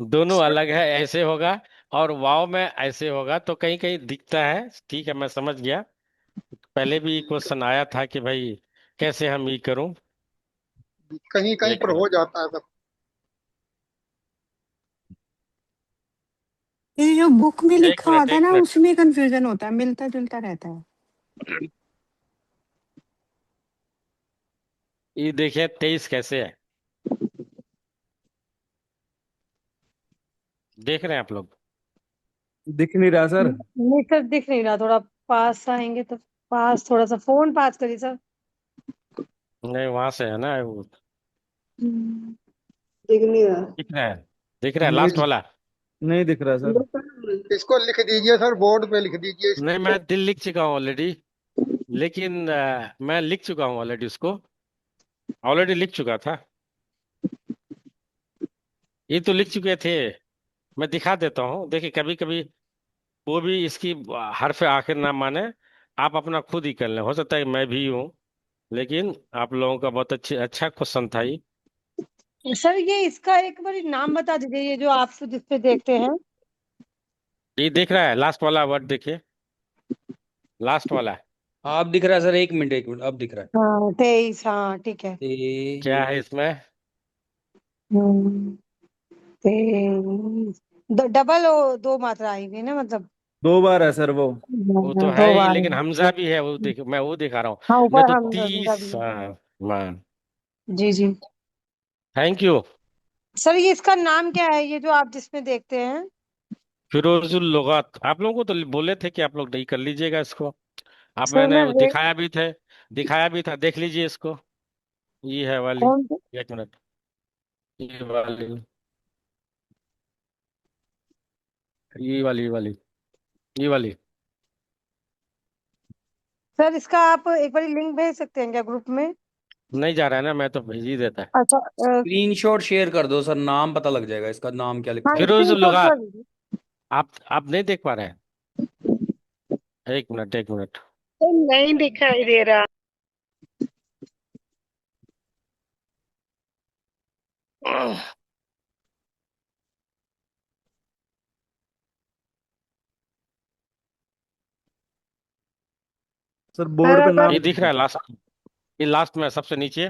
दोनों अलग है, ऐसे होगा और वाव में ऐसे होगा, तो कहीं कहीं दिखता है। ठीक है, मैं समझ गया। पहले भी क्वेश्चन आया था कि भाई कैसे हम ये करूं। कहीं कहीं एक पर हो मिनट, जाता है सर। ये जो बुक में एक लिखा मिनट, होता है एक ना, मिनट। उसमें कंफ्यूजन होता है, मिलता जुलता रहता है। ये देखिए 23 कैसे है, देख रहे हैं आप लोग? दिख नहीं रहा सर। नहीं सर, दिख नहीं रहा, थोड़ा पास आएंगे तो। पास, थोड़ा सा फोन पास करिए सर। नहीं वहां से है ना वो, दिख नहीं रहा। दिख रहा है, दिख रहा है नहीं, लास्ट वाला। नहीं दिख रहा सर। इसको लिख दीजिए सर, बोर्ड पे लिख दीजिए नहीं इसको। मैं दिल लिख चुका हूँ ऑलरेडी, लेकिन मैं लिख चुका हूँ ऑलरेडी उसको, ऑलरेडी लिख चुका था। ये तो लिख चुके थे, मैं दिखा देता हूँ, देखिए कभी कभी वो भी इसकी हर्फ आखिर ना माने, आप अपना खुद ही कर लें, हो सकता है कि मैं भी हूँ, लेकिन आप लोगों का बहुत अच्छे अच्छा क्वेश्चन था ये। सर ये इसका एक बार नाम बता दीजिए, ये जो आप जिस पे देखते हैं। ये देख रहा है लास्ट वाला वर्ड, देखिए लास्ट वाला, आप दिख रहा है सर, 1 मिनट 1 मिनट, अब दिख रहा है। हाँ 23, हाँ ठीक है। ए क्या है इसमें? हम्म, 23। डबल दो मात्रा आई हुई है ना, मतलब। 2 बार है सर वो। वो तो है दो ही, बार लेकिन है। हमजा भी है, वो देख, मैं वो दिखा रहा हूँ। हाँ नहीं ऊपर तो हमजा 30, भी है। हाँ मान, जी जी। Thank you. सर ये इसका नाम क्या है, ये जो आप जिसमें देखते हैं? फिरोजुल लुगात, आप लोगों को तो बोले थे कि आप लोग नहीं कर लीजिएगा इसको, आप सर मैंने मैं वो दिखाया भी था, देख लीजिए इसको। ये है वाली, कौन सी? एक मिनट, ये वाली, ये वाली, ये वाली। सर इसका आप एक बार लिंक भेज सकते हैं क्या ग्रुप में? नहीं जा रहा है ना, मैं तो भेज ही देता है। अच्छा स्क्रीनशॉट शेयर कर दो सर, नाम पता लग जाएगा इसका, नाम क्या हाँ लिखा है। फिरोजुल स्क्रीनशॉट कर लुगात, दीजिए। आप नहीं देख पा रहे हैं? एक मिनट, एक मिनट। सर नहीं दिखाई दे रहा। सर सर बोर्ड पे अगर, नाम ये नहीं दिख रहा दिख है लास्ट, ये लास्ट में सबसे नीचे,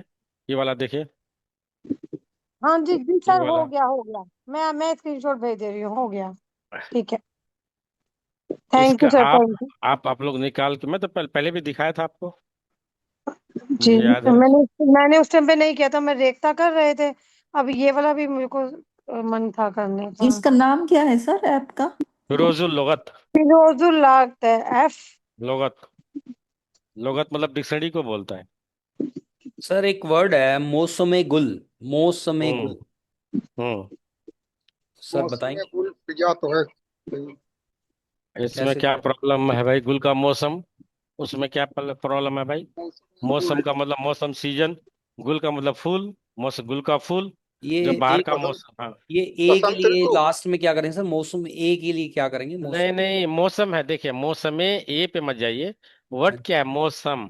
ये वाला देखिए, हाँ जी जी ये सर, हो वाला। गया हो गया। मैं स्क्रीनशॉट भेज दे रही हूँ, हो गया। ठीक है। थैंक इसका यू सर, आप थैंक यू। आप लोग निकाल के, मैं तो पहले भी दिखाया था आपको, जी मुझे याद है। मैंने मैंने उस टाइम पे नहीं किया था, मैं रेखता कर रहे थे। अब ये वाला भी मेरे को मन था करने का। इसका नाम क्या है सर ऐप का? फिरोजुल लुगत, फिरोजुल लागत है, एफ। लुगत, लुगत मतलब डिक्शनरी को बोलता है। सर एक वर्ड है मौसमे गुल, मौसमे हम्म, गुल, हम्म। सर मौसम बताएं में गुल पिजा तो है। इसमें कैसे। क्या प्रॉब्लम है भाई, गुल का मौसम, उसमें क्या प्रॉब्लम है भाई? मौसम में मौसम गुल। का मतलब मौसम, सीजन, गुल का मतलब फूल, मौसम गुल का फूल, ये जो बाहर एक का बसंत, मौसम, हाँ। ये ए के बसंत लिए ऋतु। लास्ट में क्या करेंगे सर, मौसम ए के लिए क्या करेंगे, नहीं मौसम। नहीं, मौसम है, देखिए मौसम में ए पे मत जाइए, वर्ड क्या है, मौसम।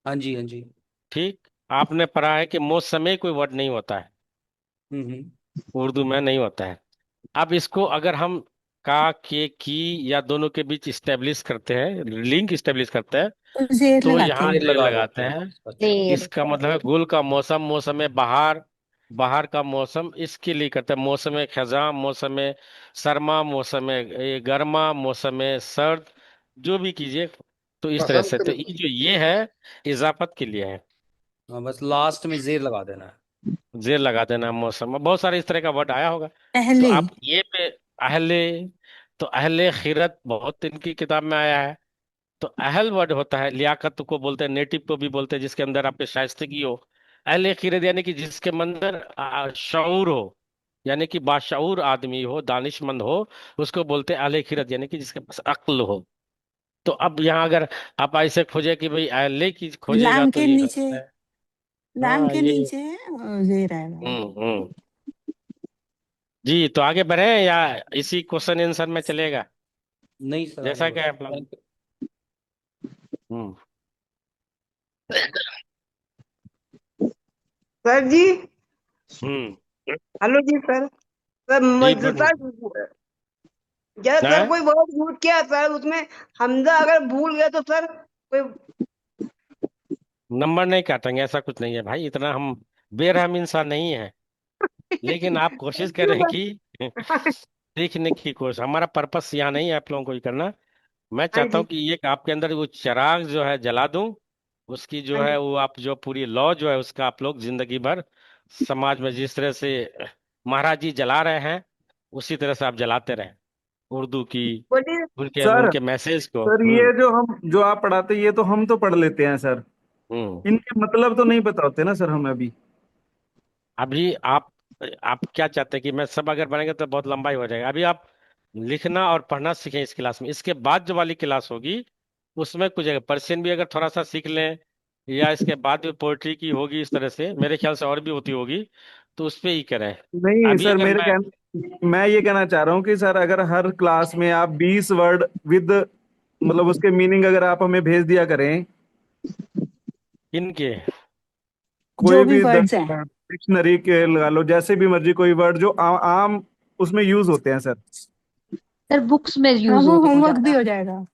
हाँ जी हाँ जी। ठीक। आपने पढ़ा है कि मौसमे कोई वर्ड नहीं होता है, हम्म। उर्दू में नहीं होता है। अब इसको अगर हम का, के, की या दोनों के बीच स्टेब्लिश करते हैं, लिंक स्टेब्लिश करते हैं, तो जेर तो लगाते यहाँ हैं। देर जेर लगा लगाते देते हैं। हैं। अच्छा। देर। इसका मतलब है गुल का मौसम, मौसम बहार, बहार का मौसम, इसके लिए करते हैं मौसम खजा, मौसम सरमा, मौसम गर्मा, मौसम सर्द, जो भी कीजिए। तो इस तरह से, बसंत तो ये ऋतु। जो ये है इजाफत के लिए है। हाँ, बस लास्ट में जेर लगा देना है। जेर लगा देना मौसम में, बहुत सारे इस तरह का वर्ड आया होगा। तो पहले। आप ये पे अहले, तो अहले खीरत बहुत इनकी किताब में आया है। तो अहल वर्ड होता है, लियाकत को बोलते हैं, नेटिव को भी बोलते हैं, जिसके अंदर आपके शाइस्तगी हो। अहले खीरत यानी कि जिसके अंदर शऊर हो, यानी कि बाशऊर आदमी हो, दानिशमंद हो, उसको बोलते हैं अहले खीरत, यानी कि जिसके पास अक्ल हो। तो अब यहाँ अगर आप ऐसे खोजे कि भाई अहले की खोजेगा लाम तो के ये नीचे, गलत है। लाम हाँ के ये। नीचे जेर आएगा। हम्म। जी, तो आगे बढ़े या इसी क्वेश्चन आंसर में चलेगा, नहीं सर, आगे जैसा बढ़ो। कि आप लोग। हम्म। सर जी। हम्म। हेलो जी सर। सर जी सर, क्या सर हाँ? कोई वर्ड यूज किया सर उसमें, हमजा अगर भूल गया तो सर कोई। नंबर नहीं काटेंगे, ऐसा कुछ नहीं है भाई, इतना हम बेरहम इंसान नहीं है। लेकिन आप कोशिश क्यों करें कि सर? सीखने की कोशिश, हमारा पर्पस यहाँ नहीं है आप लोगों को ये करना। मैं हाँ चाहता जी। हूँ कि ये आपके अंदर वो चिराग जो है जला दूं, उसकी हाँ जो है जी। वो आप जो पूरी लॉ जो है उसका आप लोग जिंदगी भर समाज में जिस तरह से महाराज जी जला रहे हैं, उसी तरह से आप जलाते रहें उर्दू की, बोलिए। उनके सर उनके मैसेज को। सर ये जो हम जो आप पढ़ाते हैं, ये तो हम तो पढ़ लेते हैं सर। हम्म। इनके मतलब तो नहीं पता होते ना सर हमें अभी। अभी आप क्या चाहते हैं कि मैं सब अगर बनेंगे तो बहुत लंबाई हो जाएगा। अभी आप लिखना और पढ़ना सीखें इस क्लास में, इसके बाद जो वाली क्लास होगी उसमें कुछ पर्शियन भी अगर थोड़ा सा सीख लें, या इसके बाद भी पोइट्री की होगी, इस तरह से मेरे ख्याल से और भी होती होगी, तो उस पे ही करें। नहीं अभी सर, अगर मेरे मैं मैं ये कहना चाह रहा हूँ कि सर अगर हर क्लास में आप 20 वर्ड विद मतलब उसके मीनिंग अगर आप हमें भेज दिया करें, इनके जो कोई भी भी वर्ड्स हैं। डिक्शनरी के लगा लो, जैसे भी मर्जी कोई वर्ड जो आम उसमें यूज होते हैं सर, सर बुक्स में हाँ, यूज वो हो होमवर्क भी ज्यादा। हो जाएगा।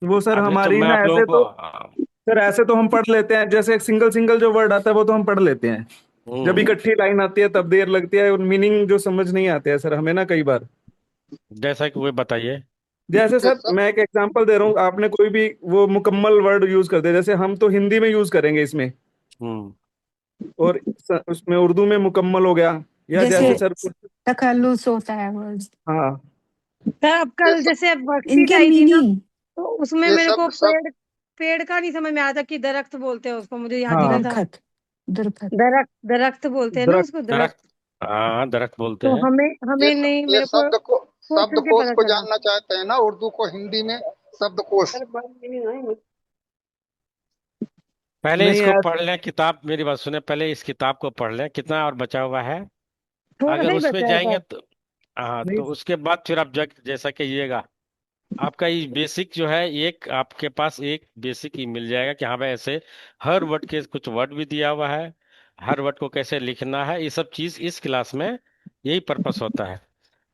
वो सर अभी तो हमारी मैं ना आप लोगों ऐसे को तो सर ऐसे तो हम पढ़ लेते हैं, जैसे एक सिंगल सिंगल जो वर्ड आता है वो तो हम पढ़ लेते हैं। जब हम्म, इकट्ठी लाइन आती है तब देर लगती है, और मीनिंग जो समझ नहीं आते हैं सर हमें ना कई बार। जैसा कि वो बताइए। जैसे ये सर सब। मैं एक एग्जांपल दे रहा हूँ, आपने कोई भी वो मुकम्मल वर्ड यूज करते हैं, जैसे हम तो हिंदी में यूज करेंगे इसमें, हम्म। और उसमें उर्दू में मुकम्मल हो गया, या जैसे जैसे हम्म। सर तकल्लुस होता है वर्ड्स। हाँ। सर अब ये कल सब। जैसे वर्कशीट इनके आई थी ना, मीनिंग। तो उसमें ये मेरे को शब्द सब। पेड़, पेड़ का नहीं समझ में आया था कि दरख्त बोलते हैं उसको, मुझे याद ही नहीं हाँ, था। दरखत। दरखत। दरख्त, दरख्त बोलते हैं ना दरख्त। उसको, दरख्त। दरख्त। हाँ, दरख्त बोलते तो हैं। हमें हमें नहीं, ये मेरे को शब्द को, सोच करके शब्दकोश पता को चला। जानना चाहते हैं ना, उर्दू को हिंदी में शब्दकोश। पहले नहीं इसको यार। पढ़ लें किताब, मेरी बात सुने, पहले इस किताब को पढ़ लें, कितना और बचा हुआ है। थोड़ा सा अगर ही उस पे बचा है जाएंगे सर। तो हाँ, नहीं तो उसके बाद फिर आप जैसा कहिएगा। आपका ये बेसिक जो है, एक आपके पास एक बेसिक ही मिल जाएगा कि हाँ भाई ऐसे हर वर्ड के कुछ वर्ड भी दिया हुआ है, हर वर्ड को कैसे लिखना है, ये सब चीज इस क्लास में यही पर्पस होता है।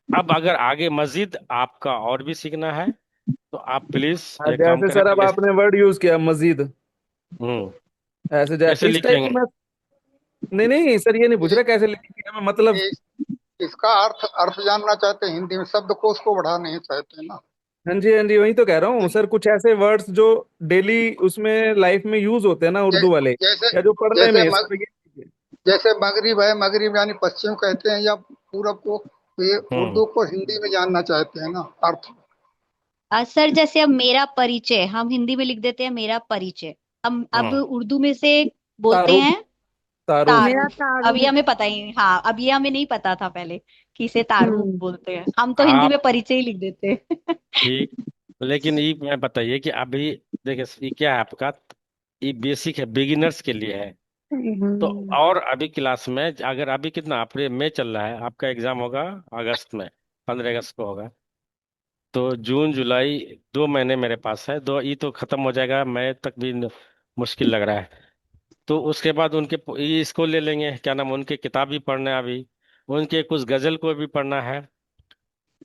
अब अगर आगे मजीद आपका और भी सीखना है तो आप प्लीज एक काम जैसे करें सर अब पहले। आपने वर्ड यूज किया मजीद, हम्म। ऐसे कैसे इस टाइप लिखेंगे? का मैं, नहीं नहीं सर ये नहीं पूछ ये, रहा कैसे लिखेंगे, मैं मतलब। ये इसका अर्थ अर्थ जानना चाहते हैं हिंदी में, शब्दकोश को बढ़ा नहीं चाहते हैं ना। हाँ जी हाँ जी, वही तो कह रहा हूँ सर, कुछ ऐसे वर्ड्स जो डेली उसमें लाइफ में यूज होते हैं ना जै, उर्दू वाले, जैसे या जो पढ़ने जैसे में मग, सर ये। जैसे मगरिब है, मगरिब यानी पश्चिम कहते हैं, या पूरब को। तो ये हम्म। उर्दू को हिंदी में जानना चाहते हैं ना अर्थ। सर जैसे अब मेरा परिचय हम हिंदी में लिख देते हैं, मेरा परिचय। हम अब हम्म। उर्दू में से बोलते तारुफ। हैं तारुफ। मेरा तारुफ। अब ये तारुफ। हमें पता ही, हाँ अब ये हमें नहीं पता था पहले कि इसे तारुफ हम्म। बोलते हैं, हम तो हिंदी आप में परिचय ही लिख देते हैं। ठीक, लेकिन ये मैं बताइए कि अभी देखिए ये क्या है आपका, ये बेसिक है, बिगिनर्स के लिए है। तो हम्म। और अभी क्लास में अगर अभी कितना अप्रैल में चल रहा है, आपका एग्जाम होगा अगस्त में, 15 अगस्त को होगा। तो जून जुलाई 2 महीने मेरे पास है, दो ये तो खत्म हो जाएगा, मई तक भी मुश्किल लग रहा है। तो उसके बाद उनके ये इसको ले लेंगे, क्या नाम, उनके किताब भी पढ़ना है अभी, उनके कुछ गजल को भी पढ़ना है।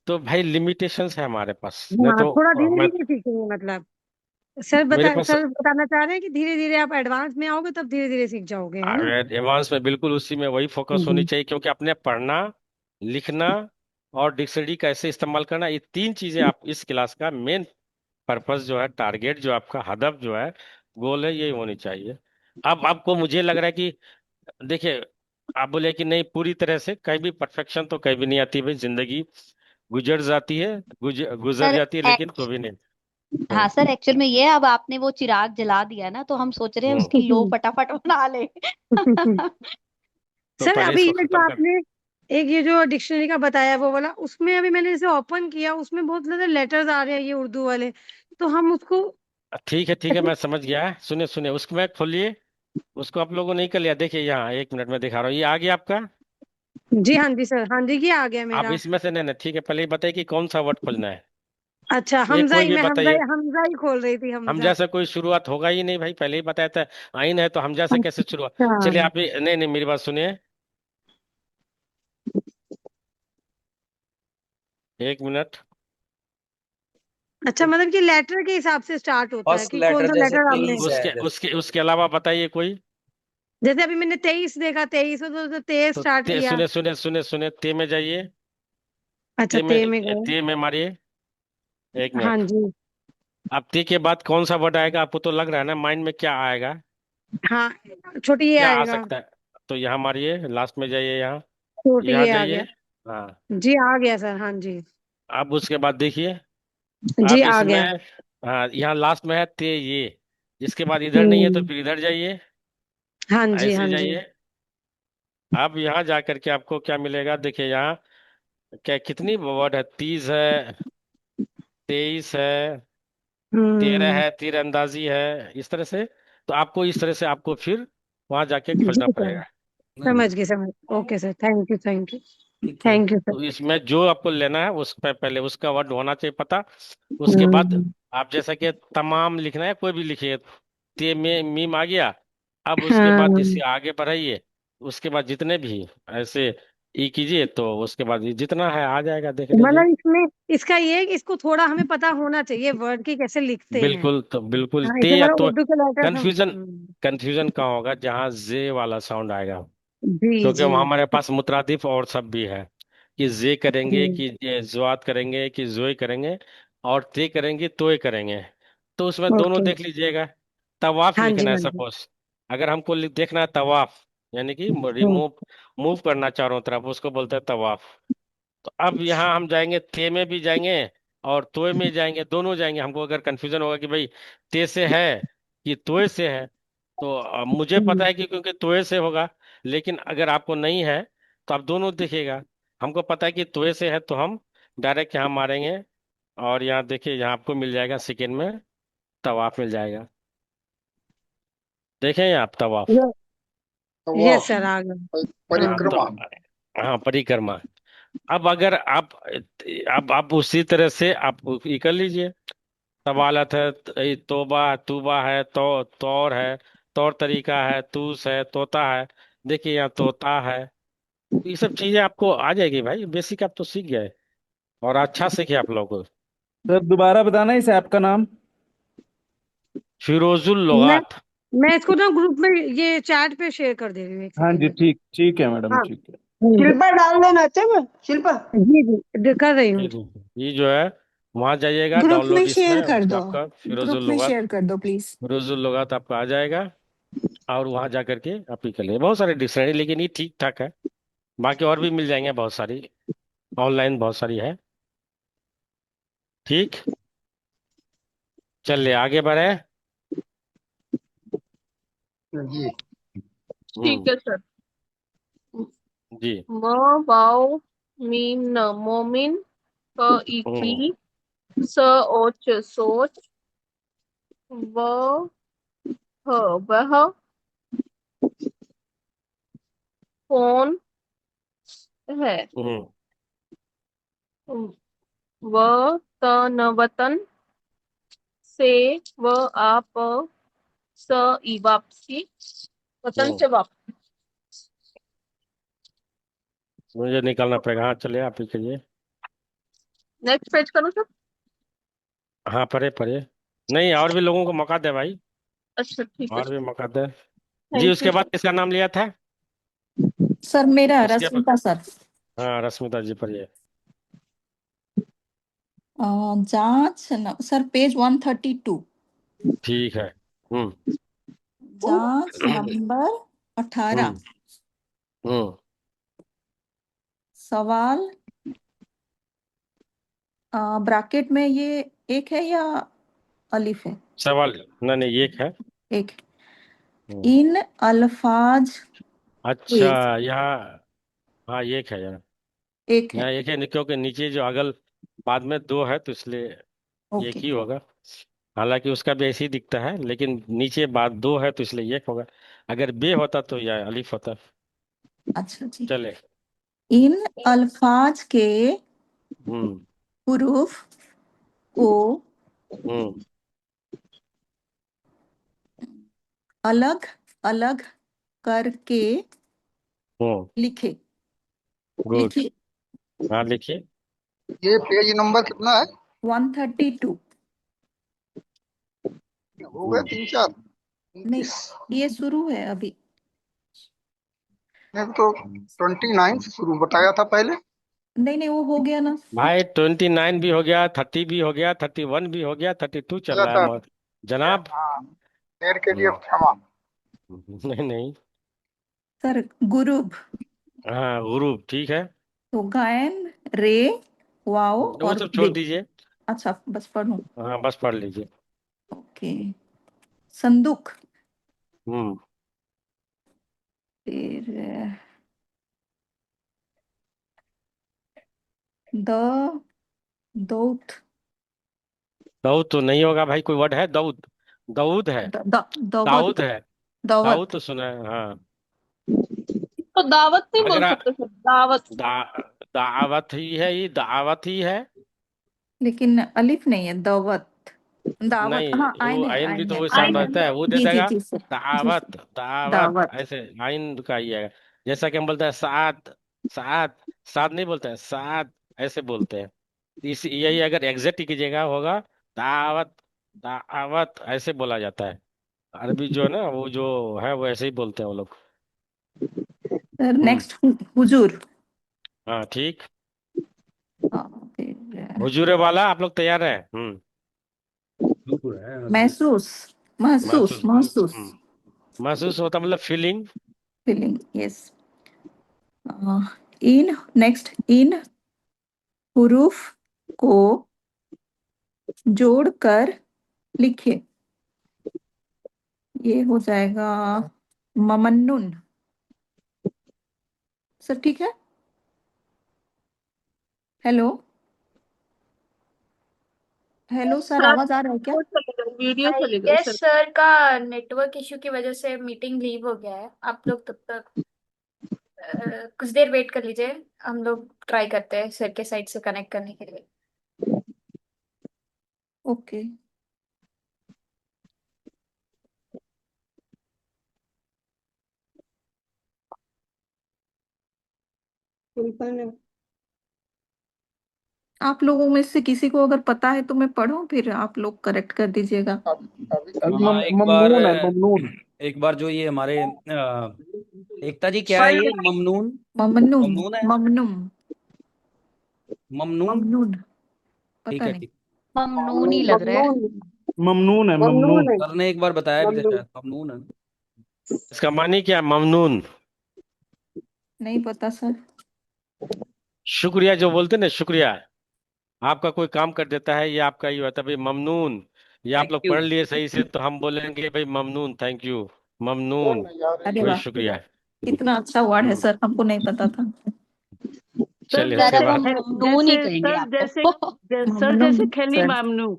तो भाई लिमिटेशंस है हमारे पास, नहीं हाँ, तो थोड़ा धीरे मैं धीरे सीखेंगे मतलब। मेरे पास सर बताना चाह रहे हैं कि धीरे धीरे आप एडवांस में आओगे तब धीरे धीरे सीख जाओगे, है ना? एडवांस में बिल्कुल उसी में वही फोकस होनी जी। चाहिए, क्योंकि अपने पढ़ना, लिखना और डिक्शनरी कैसे इस्तेमाल करना, ये तीन चीजें आप इस क्लास का मेन पर्पस जो है, टारगेट जो आपका हदफ जो है, गोल है, ये होनी चाहिए। अब आपको मुझे लग रहा है कि देखिए, आप बोले कि नहीं पूरी तरह से कहीं भी परफेक्शन तो कहीं भी नहीं आती भाई, जिंदगी गुजर जाती है, गुजर सर जाती है, लेकिन तो भी नहीं। हाँ हम्म। सर, एक्चुअल में ये अब आपने वो चिराग जला दिया ना, तो हम सोच रहे हैं हम्म। उसकी लो फटाफट बना ले। तो सर पहले अभी इसको ये जो खत्म कर। आपने एक ये जो डिक्शनरी का बताया वो वाला, उसमें अभी मैंने इसे ओपन किया, उसमें बहुत सारे लेटर्स आ रहे हैं ये उर्दू वाले, तो हम उसको ठीक है, ऐसे। मैं समझ गया। सुनिए सुनिए, उसको मैं खोलिए, उसको आप लोगों ने नहीं कर लिया, देखिए यहाँ 1 मिनट में दिखा रहा हूँ, ये आ गया आपका। जी हाँ जी सर, हाँ जी, ये आ गया आप मेरा। इसमें से नहीं नहीं, ठीक है, पहले ये बताइए कि कौन सा वर्ड खोलना है। अच्छा, ये हमजा कोई ही, भी मैं बताइए। हमजा ही खोल रही थी, हमजा। हमजा से कोई शुरुआत होगा ही नहीं भाई, पहले ही बताया था। आइन है तो हमजा से कैसे शुरुआत। अच्छा। चलिए आप नहीं नहीं, मेरी बात सुनिए, 1 मिनट। अच्छा, मतलब कि लेटर के हिसाब से स्टार्ट होता है फर्स्ट कि कौन लेटर सा जैसे लेटर हमने। 23 है, जैसे उसके अलावा बताइए कोई। जैसे अभी मैंने 23 देखा, 23 में तो 23 तो स्टार्ट किया। सुने, ते में जाइए। अच्छा, ते में गए। ते में मारिए। एक हाँ मिनट जी। अब ते के बाद कौन सा वर्ड आएगा, आपको तो लग रहा है ना माइंड में क्या आएगा, हाँ, छोटी ये क्या आ आएगा। सकता है। तो यहाँ मारिए, लास्ट में जाइए, यहाँ छोटी यहाँ ये आ जाइए। गया। हाँ। जी आ गया सर, हाँ जी। अब उसके बाद देखिए, जी अब आ इसमें, गया। हाँ यहाँ लास्ट में है ते ये, इसके बाद इधर नहीं है तो हम्म। फिर इधर जाइए, हाँ जी, ऐसे हाँ जी। जाइए। अब यहाँ जा करके आपको क्या मिलेगा, देखिए यहाँ क्या कितनी वर्ड है, 30 है, 23 है, 13 हम्म। है, तीरंदाजी है, इस तरह से। तो आपको इस तरह से आपको फिर वहां जाके जी खोजना सर, पड़ेगा। नहीं, समझ गए, समझ। Okay sir, thank you, thank you. ठीक है। Thank you sir. तो इसमें जो आपको लेना है उस पर पहले उसका वर्ड होना चाहिए पता। उसके बाद हम्म। आप जैसा कि तमाम लिखना है, कोई भी लिखिए, ते में मीम आ गया। अब उसके बाद हाँ, इसे आगे बढ़ाइए, उसके बाद जितने भी ऐसे ई कीजिए, तो उसके बाद ये जितना है आ जाएगा, देख लीजिए। मतलब इसमें इसका ये है कि इसको थोड़ा हमें पता होना चाहिए वर्ड की कैसे लिखते हैं। बिल्कुल, तो बिल्कुल हाँ, ते इसे या मतलब तो। उर्दू के लेटर्स हम। कंफ्यूजन कंफ्यूजन कहाँ होगा, जहाँ जे वाला साउंड आएगा, जी क्योंकि जी। वहाँ हमारे पास मुतरादिफ और सब भी है, कि जे करेंगे जी। कि ये जुआत करेंगे कि जोई करेंगे, और ते करेंगे तोय करेंगे। तो उसमें दोनों ओके। देख लीजिएगा। तवाफ हाँ जी, लिखना है हाँ जी। सपोज, अगर हमको देखना है तवाफ, यानी कि हम्म। रिमूव मूव करना चारों तरफ, उसको बोलते हैं तवाफ। तो अब यहाँ हम जाएंगे, ते में भी जाएंगे और तोय में जाएंगे, दोनों जाएंगे। हमको अगर कंफ्यूजन होगा कि भाई ते से है कि तोय से है, तो मुझे पता हम्म। है कि क्योंकि तोय से होगा, लेकिन अगर आपको नहीं है तो आप दोनों देखिएगा। हमको पता है कि तोय से है, तो हम डायरेक्ट यहाँ मारेंगे, और यहाँ देखिए, यहाँ आपको मिल जाएगा सेकेंड में, तवाफ मिल जाएगा। देखें आप तवाफ। यस तवाफ, सर, आ गया। हाँ तो, परिक्रमा। हाँ परिक्रमा। अब अगर आप, अब आप उसी तरह से आप ये कर लीजिए, तबालत है, तोबा तूबा है, तौर है, तौर तरीका है, तूस है, तोता है। देखिए यहाँ तोता है। ये सब चीजें आपको आ जाएगी भाई, बेसिक आप तो सीख गए, और अच्छा सीखे आप लोग। सर दोबारा बताना इस ऐप का नाम। फिरोजुल मैं लुगात। मैं इसको ना ग्रुप में ये चैट पे शेयर कर दे रही हूँ, एक हाँ जी, सेकेंड। ठीक ठीक है मैडम, हाँ, ठीक है। शिल्पा डाल देना अच्छे में, शिल्पा। जी जी, कर रही हूँ। ये जो है, वहां जाइएगा ग्रुप में डाउनलोड शेयर इसमें, कर उसमें दो। आपका ग्रुप फिरोजुल में लुगात, शेयर कर दो प्लीज। फिरोजुल लुगात आपका आ जाएगा। और वहां जा करके आप ही कर लिए, बहुत सारे डिक्शनरी, लेकिन ये ठीक ठाक है। बाकी और भी मिल जाएंगे बहुत सारी, ऑनलाइन बहुत सारी है। ठीक, चलिए आगे बढ़े। जी। हम्म। ठीक है सर। जी। म वाओ मीम न मोमिन, क इकी, हम्म। स ओच सोच, व ह वह, फोन है, हम्म। व त न वतन, से व आप, स ई वापसी, वतन हम्म, से वापस। मुझे निकालना पड़ेगा। हाँ चलिए, आप ही करिए। नेक्स्ट पेज करो सर। हाँ, पढ़े पढ़े। नहीं, और भी लोगों को मौका दे भाई, अच्छा ठीक है और सर। भी मौका दे। जी, थैंक यू उसके बाद सर। किसका नाम लिया था? सर मेरा उसके बाद, रश्मिता सर। हाँ, रश्मिता जी पढ़िए। जांच सर पेज 132। ठीक है। हम्म। जांच नंबर 18। हम्म। हम्म। सवाल ब्रैकेट में ये एक है या अलिफ है? सवाल, नहीं नहीं, एक है। एक। हम्म। इन अल्फाज के। अच्छा, यहाँ, हाँ एक है यहाँ। एक है। यहाँ एक है, क्योंकि नीचे जो अगल बाद में दो है, तो इसलिए एक ओके। ही होगा। हालांकि उसका भी ऐसे ही दिखता है, लेकिन नीचे बाद दो है, तो इसलिए एक होगा। अगर बे होता तो यह अलिफ होता। अच्छा जी। चले। इन अल्फाज के हम्म। हुरूफ को हम्म। अलग अलग करके हम्म। लिखे। गुड। लिखिए। हाँ, लिखिए। ये पेज नंबर कितना है? 132। हो गए हम्म। 3 4 नहीं, 29। ये शुरू है अभी। नहीं तो 29 से शुरू बताया था पहले। नहीं नहीं, वो हो गया ना। भाई 29 भी हो गया, 30 भी हो गया, 31 भी हो गया, 32 चल अच्छा रहा है अच्छा। जनाब। हाँ, देर के लिए हम्म। क्षमा। नहीं नहीं। सर गुरूब। हाँ, गुरु ठीक है। तो गायन रे वाओ वो और सब छोड़ बे। दीजिए। अच्छा बस पढ़ूं। हाँ, बस पढ़ लीजिए। ओके। संदूक। हम्म। फिर द दौत। दाऊद तो नहीं होगा भाई, कोई वर्ड है दाऊद? दाऊद है। दाऊद दौवत। है। दाऊद दावत। तो सुना है, हाँ। तो दावत नहीं बोल अगर सकते सर, दावत। दावत ही है, ये दावत ही है। लेकिन अलिफ नहीं है, दावत। दावत, नहीं, हाँ आइन वो है, आइन भी आइन तो है, वही साउंड आइन है। रहता है, वो दे जी जी देगा। जी सर। जी दावत, सर। दावत दावत। ऐसे आइन का ही है। जैसा कि हम बोलते हैं सात, सात, सात नहीं बोलते हैं, सात ऐसे बोलते हैं। इस यही अगर एग्जैक्ट की जगह होगा, दावत, दावत ऐसे बोला जाता है। अरबी जो है ना, वो जो है वो ऐसे ही बोलते हैं वो लोग। सर हम्म। नेक्स्ट हुजूर। हाँ, ठीक। फिर हुजूरे वाला आप लोग तैयार है? हम्म। महसूस। महसूस महसूस। महसूस। महसूस होता मतलब फीलिंग। Feeling, yes. इन नेक्स्ट, इन हुरूफ को जोड़कर लिखिए। ये हो जाएगा ममन्नुन। सर ठीक है। हेलो। हेलो सर, सर आवाज आ रहा है क्या? वो चले गए, वीडियो आई चले गए गेस सर। सर का नेटवर्क इश्यू की वजह से मीटिंग लीव हो गया है। आप लोग तब तक कुछ देर वेट कर लीजिए। हम लोग ट्राई करते हैं सर के साइड से कनेक्ट करने के लिए। ओके। सिंपल में आप लोगों में से किसी को अगर पता है तो मैं पढूं, फिर आप लोग करेक्ट कर दीजिएगा। अभी अभी हाँ, एक बार, ममनून है, ममनून। एक बार जो ये हमारे एकता जी, क्या है पढ़ ये लीजिए। ममनून? ममनुम। ममनून है, ममनुम। ममनून। ममनून। ठीक पता है, नहीं। ठीक। ममनून ही लग रहा है। ममनून है, ममनून ममनून। है। सर ने एक बार बताया भी था, ममनून। शायद ममनून है। इसका मानी क्या, ममनून? नहीं पता सर। शुक्रिया जो बोलते हैं ना, शुक्रिया। आपका कोई काम कर देता है, ये आपका ये होता है भाई ममनून। ये आप थैंक लोग यू। पढ़ लिए सही से, तो हम बोलेंगे भाई ममनून, थैंक यू। कौन ममनून नहीं आ रही अरे है? वही वाह, शुक्रिया है। कितना अच्छा वर्ड है हम्म। सर, हमको नहीं पता था। सर चलिए, सर उसके अब जैसे हम बाद। ममनून ही जैसे कहेंगे सर जैसे आपको। सर जैसे ममनुम खेली सर। मामनू।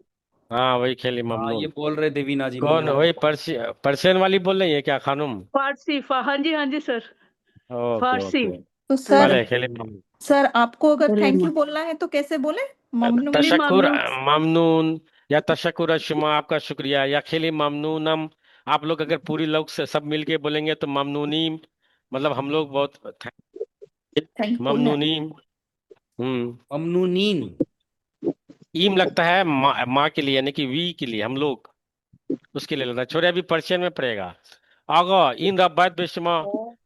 हाँ, वही खेली हाँ, ये ममनून। बोल रहे देवीना जी कौन, ममनून। वही पर्शियन वाली बोल रही है क्या, खानुम? फारसी हाँ जी सर। ओके फारसी। ओके। तो सर, भले खेली ममनून। सर आपको अगर खेली थैंक यू बोलना है तो कैसे बोले? ममनुम। खेली तशक्कुर मामनू। ममनून, या तशक्कुर शुमा, आपका शुक्रिया, या खेली ममनूनम, आप लोग अगर पूरी लोग से सब मिलके बोलेंगे तो ममनूनी, मतलब हम लोग बहुत थैंकफुल है। ममनूनी। ममनूनीन। ईम लगता है माँ के लिए, यानी कि वी के लिए, हम लोग उसके लिए लेना छोड़े, अभी पर्शियन में पड़ेगा। आगा इन रब्बात बेशमा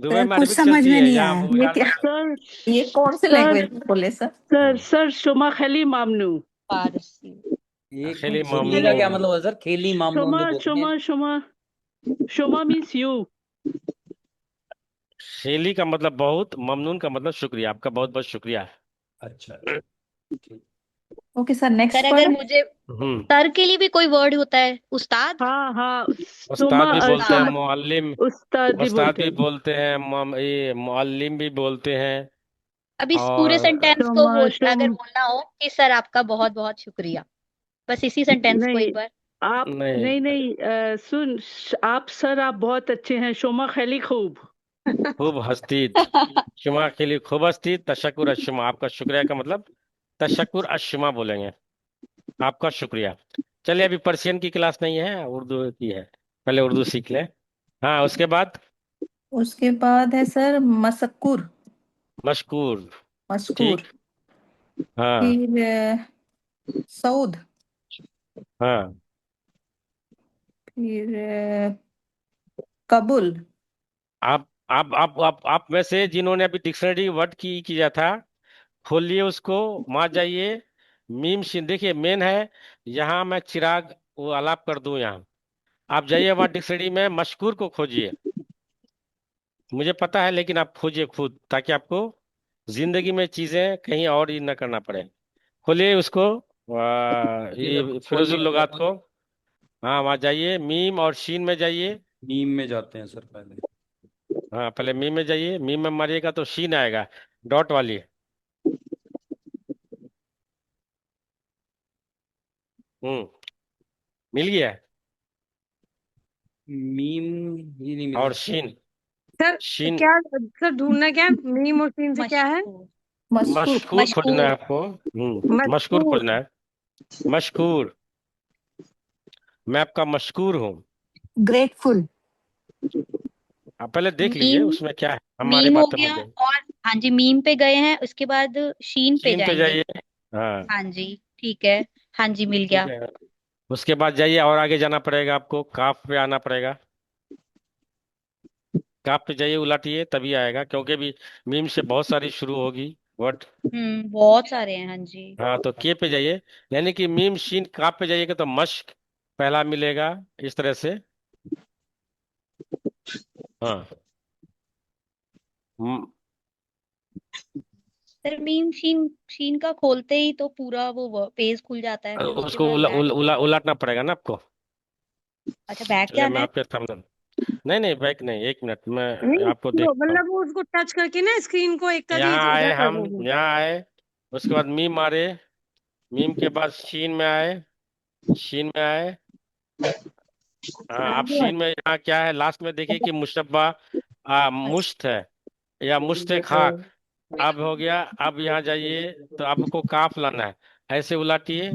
दुबई सर में कुछ अरबिक समझ चलती में है, नहीं यहाँ आया, ये मोबाइल क्या, में. सर ये कौन से सर लैंग्वेज बोले सर? सर सर शुमा खली मामनू। फारसी। ये खेली खेली का क्या मामनून. मतलब है सर? खेली मामनून शुमा जो बोलते हैं। शुमा शुमा शुमा मीन्स यू। खेली का मतलब बहुत, ममनून का मतलब शुक्रिया, आपका बहुत बहुत शुक्रिया. अच्छा। ओके सर, नेक्स्ट सर अगर पढ़ो। मुझे हम्म. सर के लिए भी कोई वर्ड होता है? उस्ताद। हाँ हाँ उस्ताद शुमा भी बोलते हैं, उस्ताद। मुअल्लिम, उस्ताद भी उस्ताद बोलते भी हैं। बोलते हैं, ये मुअल्लिम भी बोलते हैं. अब इस पूरे और सेंटेंस को शुमा बोल, अगर शुम बोलना हो कि सर आपका बहुत बहुत शुक्रिया, बस इसी सेंटेंस को नहीं एक बार। आप नहीं, नहीं नहीं सुन आप सर आप बहुत अच्छे हैं, शुमा खली खूब। खूब हस्तीत शुमा के लिए खूब हस्तीत तशक्कुर अशुमा, आपका शुक्रिया का मतलब तशक्कुर अशुमा बोलेंगे, आपका शुक्रिया. चलिए अभी पर्शियन की क्लास नहीं है, उर्दू की है, पहले उर्दू सीख ले. हाँ उसके बाद उसके बाद है सर मसक्कुर, मशकूर. मशकूर। ठीक. हाँ. फिर सऊद। हाँ. फिर कबूल। आप में से जिन्होंने अभी डिक्शनरी वर्ड की किया था, खोलिए उसको, वहां जाइए, मीम शीन देखिए मेन है, यहाँ मैं चिराग वो आलाप कर दूं यहाँ. आप जाइए वहां डिक्शनरी में मशकूर को खोजिए, मुझे पता है लेकिन आप खोजिए खुद, ताकि आपको जिंदगी में चीजें कहीं और ही न करना पड़े. खोलिए उसको, ये फिरोजुल लुगात को. हाँ वहां जाइए, मीम और शीन में जाइए. मीम में जाते हैं सर पहले। हाँ पहले मीम में जाइए, मीम में मारिएगा तो शीन आएगा, डॉट वाली. हम्म. मिल गया. मीम ये नहीं मिला और सर। शीन. सर शीन. क्या, सर ढूंढना क्या है? मीम और सीन से क्या है? मशकूर। मशकूर। मशकूर खोजना है मशकूर। आपको. मशकूर मजबूर। खोजना है. मशकूर. मैं आपका मशकूर हूँ. ग्रेटफुल। आप पहले देख लीजिए मीम। उसमें क्या है, हमारी मीम हो बात समझ गया। जाए. और हाँ जी, मीम पे गए हैं, उसके बाद शीन पे शीन पे जाएंगे। जाइए. हाँ. हाँ जी, ठीक है। हाँ जी, मिल ठीक गया। है. उसके बाद जाइए और आगे जाना पड़ेगा आपको, काफ पे आना पड़ेगा. काफ पे जाइए, उलटिए तभी आएगा, क्योंकि भी मीम से बहुत सारी शुरू होगी वर्ड. बहुत सारे हैं, हाँ जी। हाँ तो के पे जाइए, यानी कि मीम शीन काफ पे जाइएगा तो मश्क पहला मिलेगा, इस तरह से. हाँ. हम्म, सर मीम शीन, शीन का खोलते ही तो पूरा वो पेज खुल जाता है, फिर उसके उसको बाद बैक। उलटना पड़ेगा ना आपको. अच्छा, बैक चलिए जाना मैं है। आपके सामने. नहीं नहीं बैक नहीं, एक मिनट मैं नहीं आपको तो देखता हूँ. मतलब वो उसको टच करके ना स्क्रीन को एक कर यहाँ दीजिए, उधर आए कर हम, दीजिए। यहाँ आए, उसके बाद मीम मारे, मीम के बाद शीन में आए, शीन में आए. हाँ अब शीन में यहाँ क्या है, लास्ट में देखिए कि मुशब्बा मुश्त है या मुश्त खाक. अब हो गया, अब यहाँ जाइए तो आपको काफ लाना है, ऐसे उलाटिए,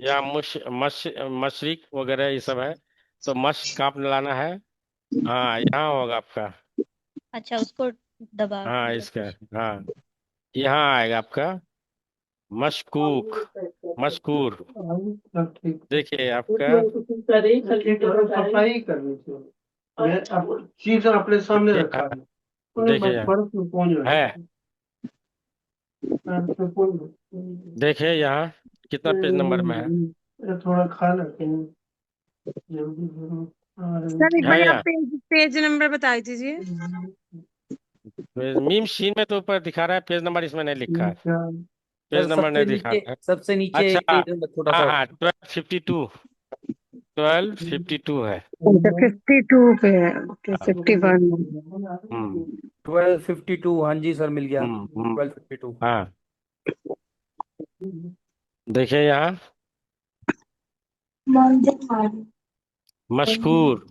या मशरिक वगैरह ये सब है, तो मश काफ लाना है. हाँ यहाँ होगा आपका. अच्छा, उसको दबा हाँ मतलब इसका. हाँ यहाँ आएगा आपका मशकूक, मशकूर. देखिए आपका. सफाई करनी चाहिए, चीज अपने सामने ये रखा है, देखिए बर्फ में पहुंच है, जाए। देखिए यहाँ कितना पेज नंबर में है. थोड़ा खा लेते हैं जल्दी जरूर आ सर एक है बार आप या पेज पेज नंबर बता दीजिए। मीम शीन में तो ऊपर दिखा रहा है, पेज नंबर इसमें नहीं लिखा है, पेज सर नंबर नहीं दिखा रहा है. सबसे नीचे अच्छा. एक पेज नंबर छोटा हाँ सा हाँ 1252, 1252 है. 52 पे है, ओके हाँ. 51। हम्म. 1252। हाँ जी सर मिल गया हम्म. 1252। हाँ देखिए यहाँ मशकूर।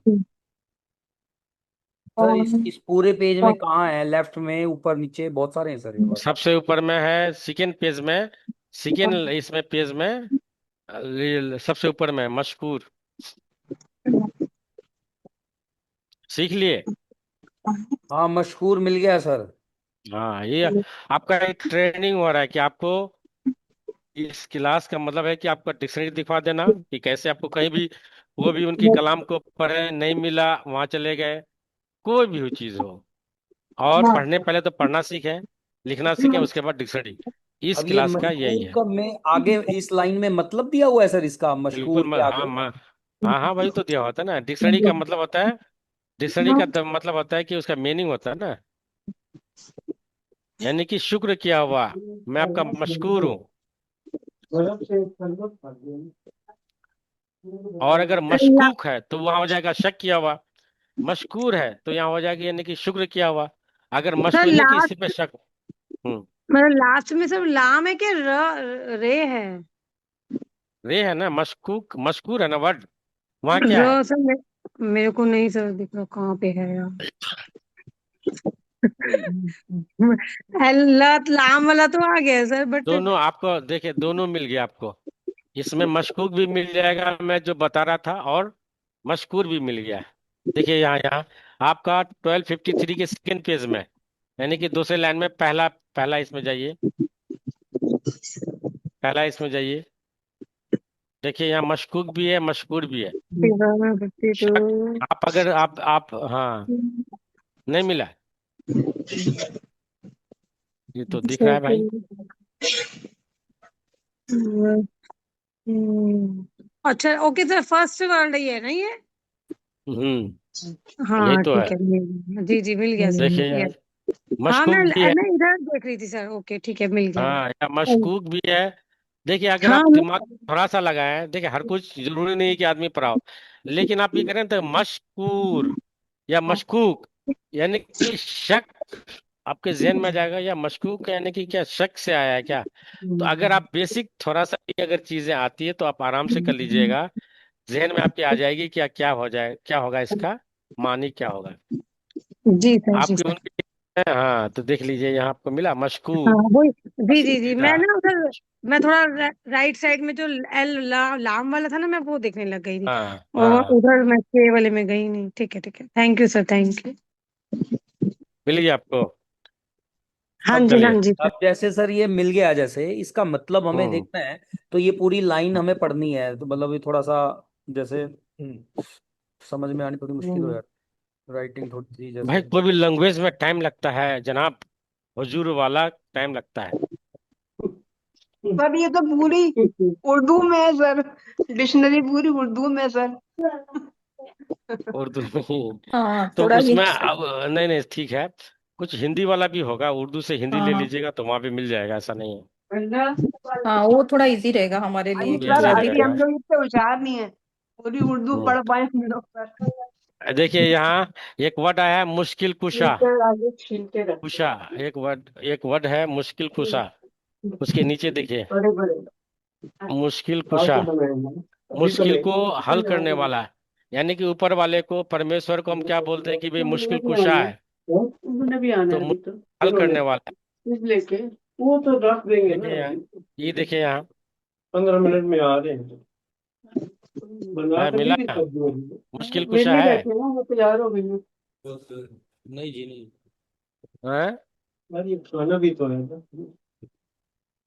सर इस पूरे पेज में कहाँ है? लेफ्ट में, ऊपर, नीचे, बहुत सारे हैं सर ये वर्ड। सबसे ऊपर में है, सेकेंड पेज में, सेकेंड इसमें पेज में, सबसे ऊपर में मशकूर। सीख लिए? हाँ, मशहूर मिल गया सर। हाँ, ये आपका एक ट्रेनिंग हो रहा है कि आपको इस क्लास का मतलब है कि आपका डिक्शनरी दिखवा देना कि कैसे आपको कहीं भी, वो भी उनकी कलाम को पढ़े, नहीं मिला वहां चले गए, कोई भी चीज हो, और पढ़ने पहले तो पढ़ना सीखें, लिखना सीखें, उसके बाद डिक्शनरी। इस अब ये क्लास का यही मशहूर है। का में आगे इस लाइन में मतलब दिया हुआ है सर इसका, बिल्कुल मशहूर के हाँ, आगे। हाँ हाँ, वही तो दिया होता है ना। डिक्शनरी का मतलब होता है, डिक्शनरी का मतलब होता है कि उसका मीनिंग होता है ना, यानी कि शुक्र किया हुआ, मैं आपका मशकूर हूँ। और अगर मशकूक है तो वहां हो जाएगा शक किया हुआ, मशकूर है तो यहाँ हो जाएगा यानी कि शुक्र किया हुआ। अगर सर मशकूर नहीं कि इसी लास्ट, पे शक। हम्म। मतलब लास्ट में सब लाम है कि रे है? रे है ना, मशकूक, मशकूर है ना वर्ड, वहाँ क्या है? सर मेरे को नहीं सर दिख रहा कहाँ पे है यार। लाम वाला तो आ गया सर, बट दोनों आपको देखिए, दोनों मिल गया आपको। इसमें मशकूक भी मिल जाएगा मैं जो बता रहा था, और मशकूर भी मिल गया। देखिए यहाँ यहाँ आपका 1253 के सेकेंड पेज में, यानी कि दूसरे लाइन में, पहला पहला इसमें जाइए, पहला इसमें जाइए। देखिए यहाँ मशकूक भी है, मशकूर भी है। 52। शक, आप अगर आप हाँ, नहीं मिला, ये तो दिख रहा है भाई। अच्छा ओके सर, फर्स्ट वर्ड ही है ना ये? यही हाँ तो ठीक है। है, मिल गया जी जी, मिल गया सर, देखिए मिल गया। यार, हाँ मशकूक भी है। मैं इधर देख रही थी सर, ओके ठीक है, मिल गया। हाँ, या मशकूक भी है। देखिए अगर हाँ आप दिमाग थोड़ा सा लगाएं, देखिए हर कुछ जरूरी नहीं है कि आदमी पढ़ाओ, लेकिन आप ये करें तो मशकूर या मशकूक, यानी कि शक आपके जहन में आ जाएगा, या मशकूक यानी कि क्या, शक से आया है क्या? तो अगर आप बेसिक थोड़ा सा भी अगर चीजें आती है तो आप आराम से कर लीजिएगा, जहन में आपके आ जाएगी क्या क्या हो जाए, क्या होगा इसका मानी, क्या होगा जी सर, जी आपके सर। उनके। हाँ, तो देख लीजिए यहाँ आपको मिला हाँ मशकूक, वही, जी जी जी, पसंदीदा। मैं ना उधर, मैं थोड़ा राइट साइड में जो लाम वाला था ना, मैं वो देखने लग गई थी, हाँ और हाँ, उधर मैं के वाले में गई नहीं। ठीक है, thank you sir, thank you. मिल गया आपको? हाँ अब जी, हाँ चलिए। जी सर। अब जैसे सर ये मिल गया, जैसे इसका मतलब हमें हम्म। देखना है, तो ये पूरी लाइन हमें पढ़नी है, तो मतलब ये थोड़ा सा जैसे समझ में आनी थोड़ी मुश्किल हो जाती, राइटिंग थोड़ी सी भाई जैसे। कोई भी लैंग्वेज में टाइम लगता है जनाब, हुजूर वाला टाइम लगता है। सर ये तो पूरी उर्दू में है सर, डिक्शनरी पूरी उर्दू में है सर। उर्दू में ही। हाँ तो थोड़ा उसमें हिंट। अब नहीं नहीं, ठीक है, कुछ हिंदी वाला भी होगा, उर्दू से हिंदी ले हाँ लीजिएगा तो वहां भी मिल जाएगा, ऐसा नहीं है। हाँ, वो थोड़ा इजी रहेगा हमारे अरे लिए, इजी सर क्योंकि हो अभी अभी हम जाएगा। लोग इतने होशियार नहीं है, पूरी उर्दू हम्म। पढ़ पाए हम लोग सर। देखिए यहाँ एक वर्ड आया है, मुश्किल कुशा। फिल्टर आगे छीलते रखते कुशा, एक वर्ड है मुश्किल कुशा, उसके नीचे देखिए, बड़े बड़े मुश्किल आज कुशा, तो बनाएंगे, अभी तो मुश्किल नहीं को हल करने वाला, यानी कि ऊपर वाले को, परमेश्वर को हम क्या बोलते हैं कि भाई मुश्किल भी कुशा आना है, है, उन्होंने भी आना तो है अभी तो, हल इन्होंने करने वाला है। चीज लेके वो तो रख देंगे ना देखिए यहाँ, अभी, ये देखिए यहाँ, 15 मिनट में आ रहे हैं, बना है तो दी मिला, थी सब्जी वाली, मुश्किल कुशा वेले है। बैठे ना, वो तैयार हो गई है। नहीं जी, नहीं। हैं? यार ये खाना भी तो है ना,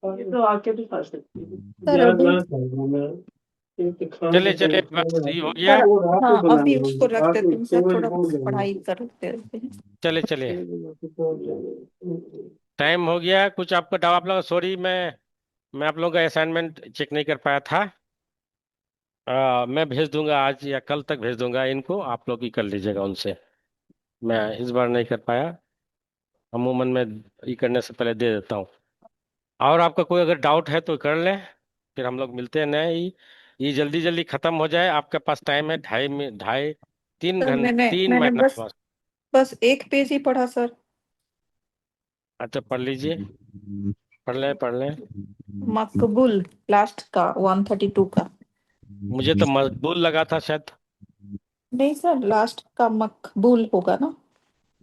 ये तो आके भी खा सकती है, सर यार अभी, ना खाऊंगा मैं, ये खाना चलिए तो चलिए, बस ये हो गया। सर वो रात को हाँ अभी उसको बनाएंगे, रख रात देते को हैं सर, 6 बजे थोड़ा बोल देंगे। पढ़ाई करते रहते हैं। चलिए चलिए, 6 बजे पहुंच जाएंगे। टाइम हो गया। कुछ आपको डाउट, आप लोग सॉरी, मैं आप लोगों का असाइनमेंट चेक नहीं कर पाया था। मैं भेज दूंगा, आज या कल तक भेज दूंगा इनको, आप लोग ही कर लीजिएगा उनसे, मैं इस बार नहीं कर पाया, अमूमन मैं ये करने से पहले दे देता हूँ। और आपका कोई अगर डाउट है तो कर लें, फिर हम लोग मिलते हैं। नहीं, ये जल्दी जल्दी खत्म हो जाए, आपके पास टाइम है ढाई तीन सर घंटे, मैंने तीन मैंने महीना बस बस। बस एक पेज ही पढ़ा सर। अच्छा, पढ़ लीजिए, पढ़ लें पढ़ लें। मकबूल, लास्ट का 132 का। मुझे तो मकबूल लगा था शायद। नहीं सर, लास्ट का मकबूल होगा ना।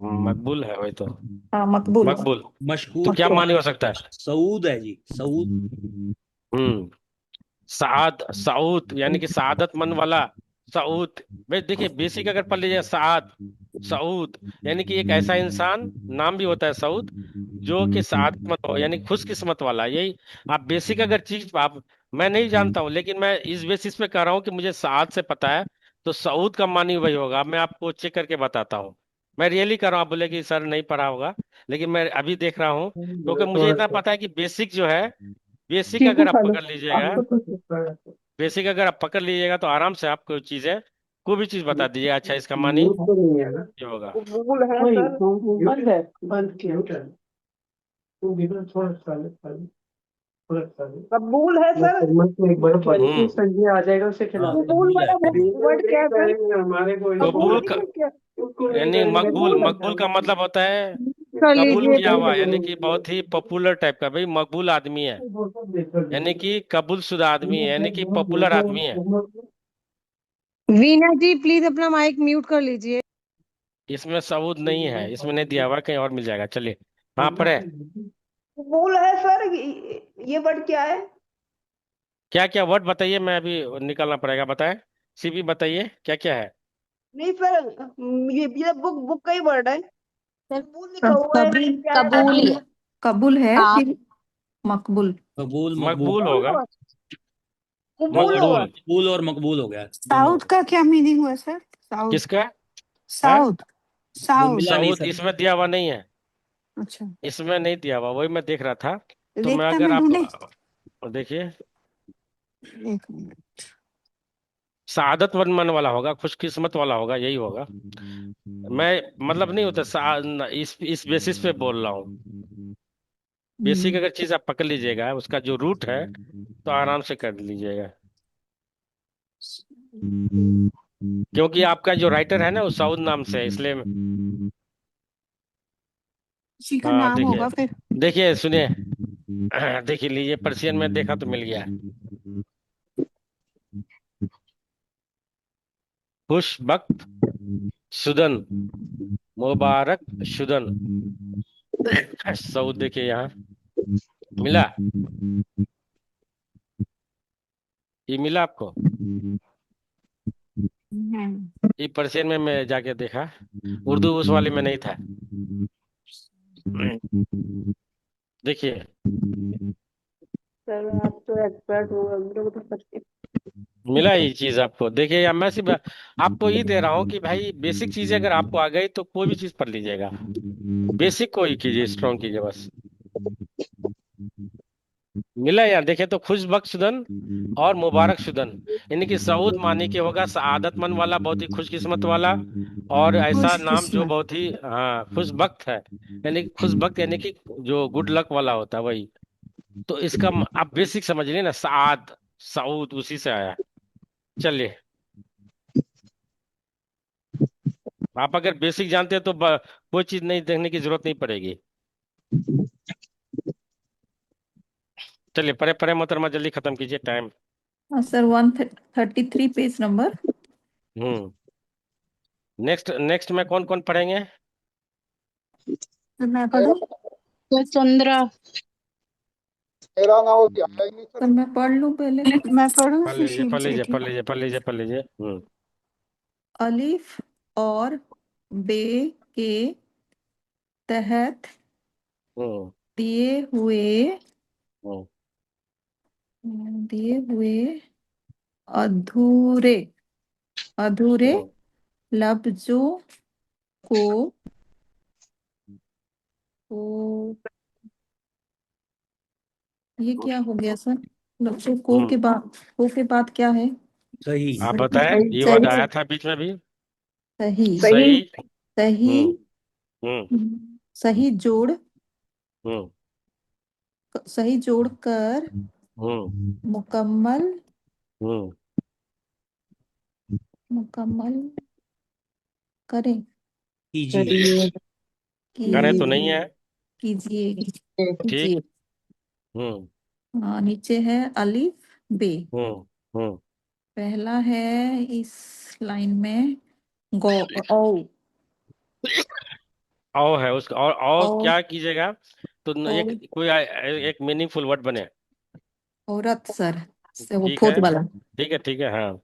मकबूल है वही तो। हाँ, मकबूल। मकबूल। तो क्या मकबूल। मानी हो सकता है? सऊद है जी, सऊद। हम्म सऊद यानी कि सआदतमंद वाला। सऊद। भाई देखिए, बेसिक अगर पढ़ लीजिए सऊद यानी कि एक ऐसा इंसान, नाम भी होता है सऊद, जो कि सआदतमंद हो यानी खुशकिस्मत वाला, यही। आप बेसिक अगर चीज आप, मैं नहीं जानता हूँ लेकिन मैं इस बेसिस पे कह रहा हूँ कि मुझे साद से पता है। तो सऊद का मानी वही होगा, मैं आपको चेक करके बताता हूँ। मैं रियली कर रहा हूँ, आप बोले कि सर नहीं पढ़ा होगा, लेकिन मैं अभी देख रहा हूँ क्योंकि मुझे इतना पता है कि बेसिक जो है, बेसिक चीकू अगर आप खा लो। पकड़ लीजिएगा, बेसिक अगर आप पकड़ लीजिएगा तो आराम से आपको चीजें, कोई भी चीज बता दीजिएगा, अच्छा इसका मानी ये होगा। कबूल है सर। बंद है। बंद किया। कबूल है सर। हम्म संजय आ जाएगा, उसे खिला हाँ, दो। कबूल कबूल है, वाला कबूल। वर्ड क्या है सर? कबूल कबूल का नहीं क्या? यानी मकबूल, कबूल। मकबूल का मतलब होता है कर कबूल लीजिए किया हुआ, यानी कि बहुत ही पॉपुलर टाइप का, भाई मकबूल आदमी है, यानी कि कबूल शुदा आदमी है, यानी कि पॉपुलर आदमी है। वीना जी प्लीज अपना माइक म्यूट कर लीजिए। इसमें सबूत नहीं है, इसमें नहीं दिया हुआ, कहीं और मिल जाएगा, चलिए। हाँ पढ़े। कबूल है सर। ये वर्ड क्या है? क्या क्या वर्ड बताइए, मैं अभी निकलना पड़ेगा, बताएं। सीपी बताइए क्या क्या है। नहीं सर, ये बुक बुक का ही वर्ड है। सर कबूल लिखा हुआ है, कबूल। क्या है? कबूल ही है। कबूल है आप फिर मकबूल। कबूल, मकबूल। मकबूल कबूल होगा। हुआ। कबूल हुआ। मकबूल। कबूल और मकबूल हो गया, दोनों हो साउथ गए। का क्या मीनिंग हुआ सर? साउथ। किसका है? साउथ। वो साउथ। मिला नहीं सऊद सर। इसमें दिया हुआ नहीं है, अच्छा। इसमें नहीं दिया हुआ, वही मैं देख रहा था। तो मैं देखता अगर मैं आप ढूंढे। देखिए, एक मिनट। सआदतमंद वाला होगा, खुशकिस्मत वाला होगा, यही होगा। मैं मतलब नहीं होता इस बेसिस पे बोल रहा हूँ। बेसिक अगर चीज आप पकड़ लीजिएगा, उसका जो रूट है, तो आराम से कर लीजिएगा। क्योंकि आपका जो राइटर है ना वो सऊद नाम से है, इसलिए। उसी का हाँ नाम देखिए, होगा फिर। देखिए सुनिए। देखिए लीजिए, पर्शियन में देखा तो मिल गया। खुश वक्त सुदन, मुबारक शुदन। सऊद देखिए यहाँ मिला, ये मिला आपको? ये पर्शियन में मैं जाके देखा, उर्दू उस वाले में नहीं था। देखिए सर आप तो एक्सपर्ट हो, हम लोग तो पढ़ते। मिला ये चीज आपको, देखिए, या मैं सिर्फ आपको ये दे रहा हूँ कि भाई बेसिक चीजें अगर आपको आ गई तो कोई भी चीज पढ़ लीजिएगा। बेसिक को ही कीजिए, स्ट्रॉन्ग कीजिए बस। मिला यार, देखे तो खुश बख्शुदन और मुबारक शुदन, यानी कि सऊद माने के होगा सआदतमंद वाला, बहुत ही खुशकिस्मत वाला, और ऐसा नाम जो खुशकिस्मत। बहुत ही, हाँ, खुश बख्त है, यानी कि खुश बख्त यानी कि जो गुड लक वाला होता है वही। तो इसका आप बेसिक समझ लिए ना, सऊद उसी से आया है। चलिए, आप अगर बेसिक जानते हैं तो कोई चीज नहीं देखने की जरूरत नहीं पड़ेगी। चलिए पढ़े पढ़े मोहतरमा, जल्दी खत्म कीजिए, टाइम। हाँ सर, 133 पेज नंबर। हम्म नेक्स्ट नेक्स्ट में कौन कौन पढ़ेंगे? तो मैं मेरा पढ़ूँ? तो चंद्रा। मेरा नाम अभी आया ही नहीं तो सर। मैं पढ़ लूँ पहले। मैं पढ़ूँ पढ़ लीजिए सुशील पढ़ लीजिए सेठी। पढ़ लीजिए पढ़ लीजिए पढ़ लीजिए। अलिफ और बे के तहत हम्म दिए हुए हम्म दिए हुए अधूरे अधूरे हम्म लफ्जों को को ये क्या हो गया सर? लफ्जों हम्म को के बाद क्या है? सही। आप बताएं, ये वर्ड सही। आया था बीच में भी। सही। सही। सही। सही। हम्म हम्म सही जोड़। हम्म सही जोड़ कर मुकम्मल हम्म मुकम्मल करें। कीजिए। करिए। करें तो की नहीं है। कीजिए। ठीक। कीजिए। हम्म हाँ, नीचे है अलिफ बे। हम्म हम्म पहला है इस लाइन में गो ओ औ है उसका, और ओ क्या कीजिएगा तो ओ एक कोई एक मीनिंगफुल वर्ड बने। औरत सर, से वो ठीक फोर्थ है, वाला। ठीक है, ठीक है, हाँ।